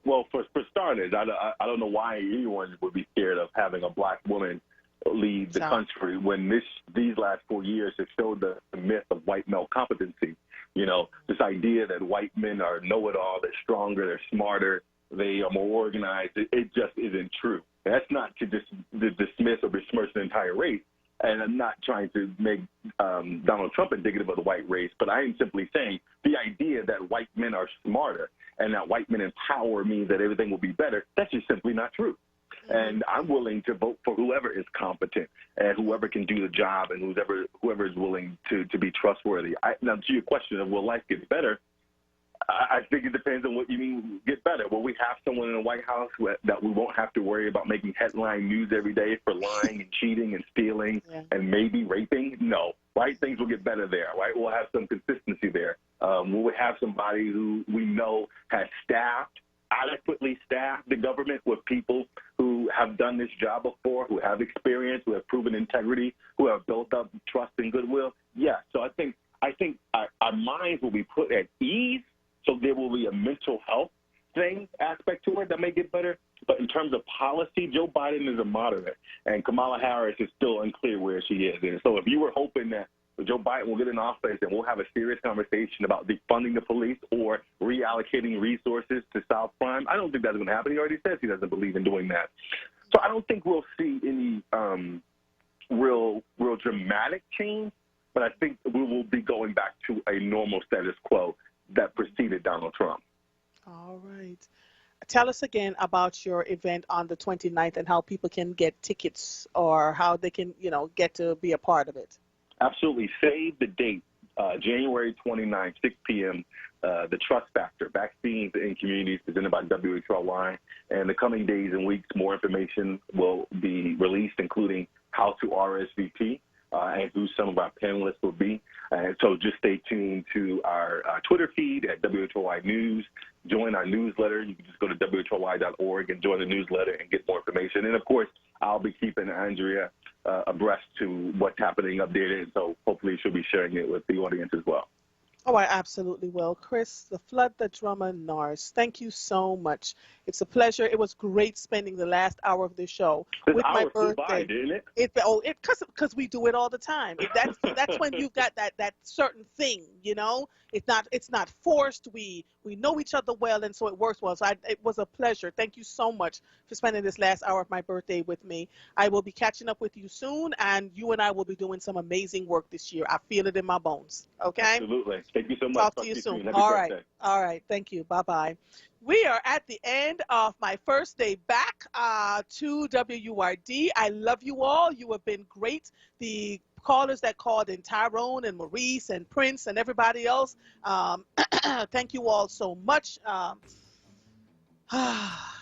Well, for starters, I don't know why anyone would be scared of having a black woman lead the country when these last 4 years have showed the myth of white male competency. This idea that white men are know-it-all, they're stronger, they're smarter, they are more organized. It just isn't true. That's not to dismiss or besmirch the entire race. And I'm not trying to make Donald Trump indicative of the white race, but I am simply saying the idea that white men are smarter and that white men in power means that everything will be better, that's just simply not true. And I'm willing to vote for whoever is competent and whoever can do the job and whoever is willing to be trustworthy. Now, to your question of will life get better, I think it depends on what you mean get better. Will we have someone in the White House that we won't have to worry about making headline news every day for lying and cheating and stealing and maybe raping? No. Right? Things will get better there. Right? We'll have some consistency there. We'll have somebody who we know has adequately staffed the government with people who have done this job before, who have experience, who have proven integrity, who have built up trust and goodwill. Yeah, so I think our minds will be put at ease, so there will be a mental health aspect to it that may get better. But in terms of policy, Joe Biden is a moderate, and Kamala Harris is still unclear where she is. And so if you were hoping that Joe Biden will get in office and we'll have a serious conversation about defunding the police or reallocating resources to solve crime. I don't think that's going to happen. He already says he doesn't believe in doing that. So I don't think we'll see any real dramatic change, but I think we will be going back to a normal status quo that preceded Donald Trump. All right. Tell us again about your event on the 29th and how people can get tickets or how they can, get to be a part of it. Absolutely. Save the date, January 29th, 6 p.m., the Trust Factor, Vaccines in Communities, presented by WHRY. And the coming days and weeks, more information will be released, including how to RSVP and who some of our panelists will be. And so just stay tuned to our Twitter feed at WHRY News. Join our newsletter. You can just go to WHRY.org and join the newsletter and get more information. And, of course, I'll be keeping Andrea abreast to what's happening, updated. So hopefully she'll be sharing it with the audience as well. Oh, I absolutely will. Chris, the Flood, the Drummer, Norris, thank you so much. It's a pleasure. It was great spending the last hour of the show with my birthday. By, didn't it? Because we do it all the time. That's when you've got that certain thing, It's not forced. We know each other well, and so it works well. So it was a pleasure. Thank you so much for spending this last hour of my birthday with me. I will be catching up with you soon, and you and I will be doing some amazing work this year. I feel it in my bones. Okay? Absolutely. Thank you so much. Talk to you soon. All right. Thank you. Bye-bye. We are at the end of my first day back to WURD. I love you all. You have been great. The callers that called in, Tyrone and Maurice and Prince and everybody else, thank you all so much.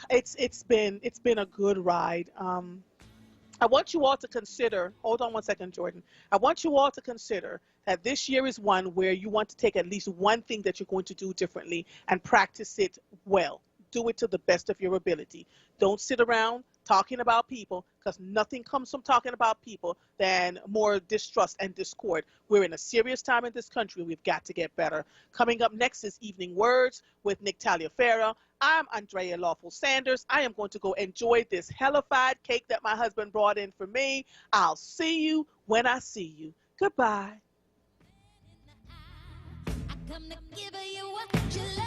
It's been a good ride. I want you all to consider, hold on one second, Jordan. I want you all to consider that this year is one where you want to take at least one thing that you're going to do differently and practice it well. Do it to the best of your ability. Don't sit around talking about people, because nothing comes from talking about people than more distrust and discord. We're in a serious time in this country. We've got to get better. Coming up next is Evening Words with Nick Taliaferro. I'm Andrea Lawful Sanders. I am going to go enjoy this hellified cake that my husband brought in for me. I'll see you when I see you. Goodbye. I come to give you what you love.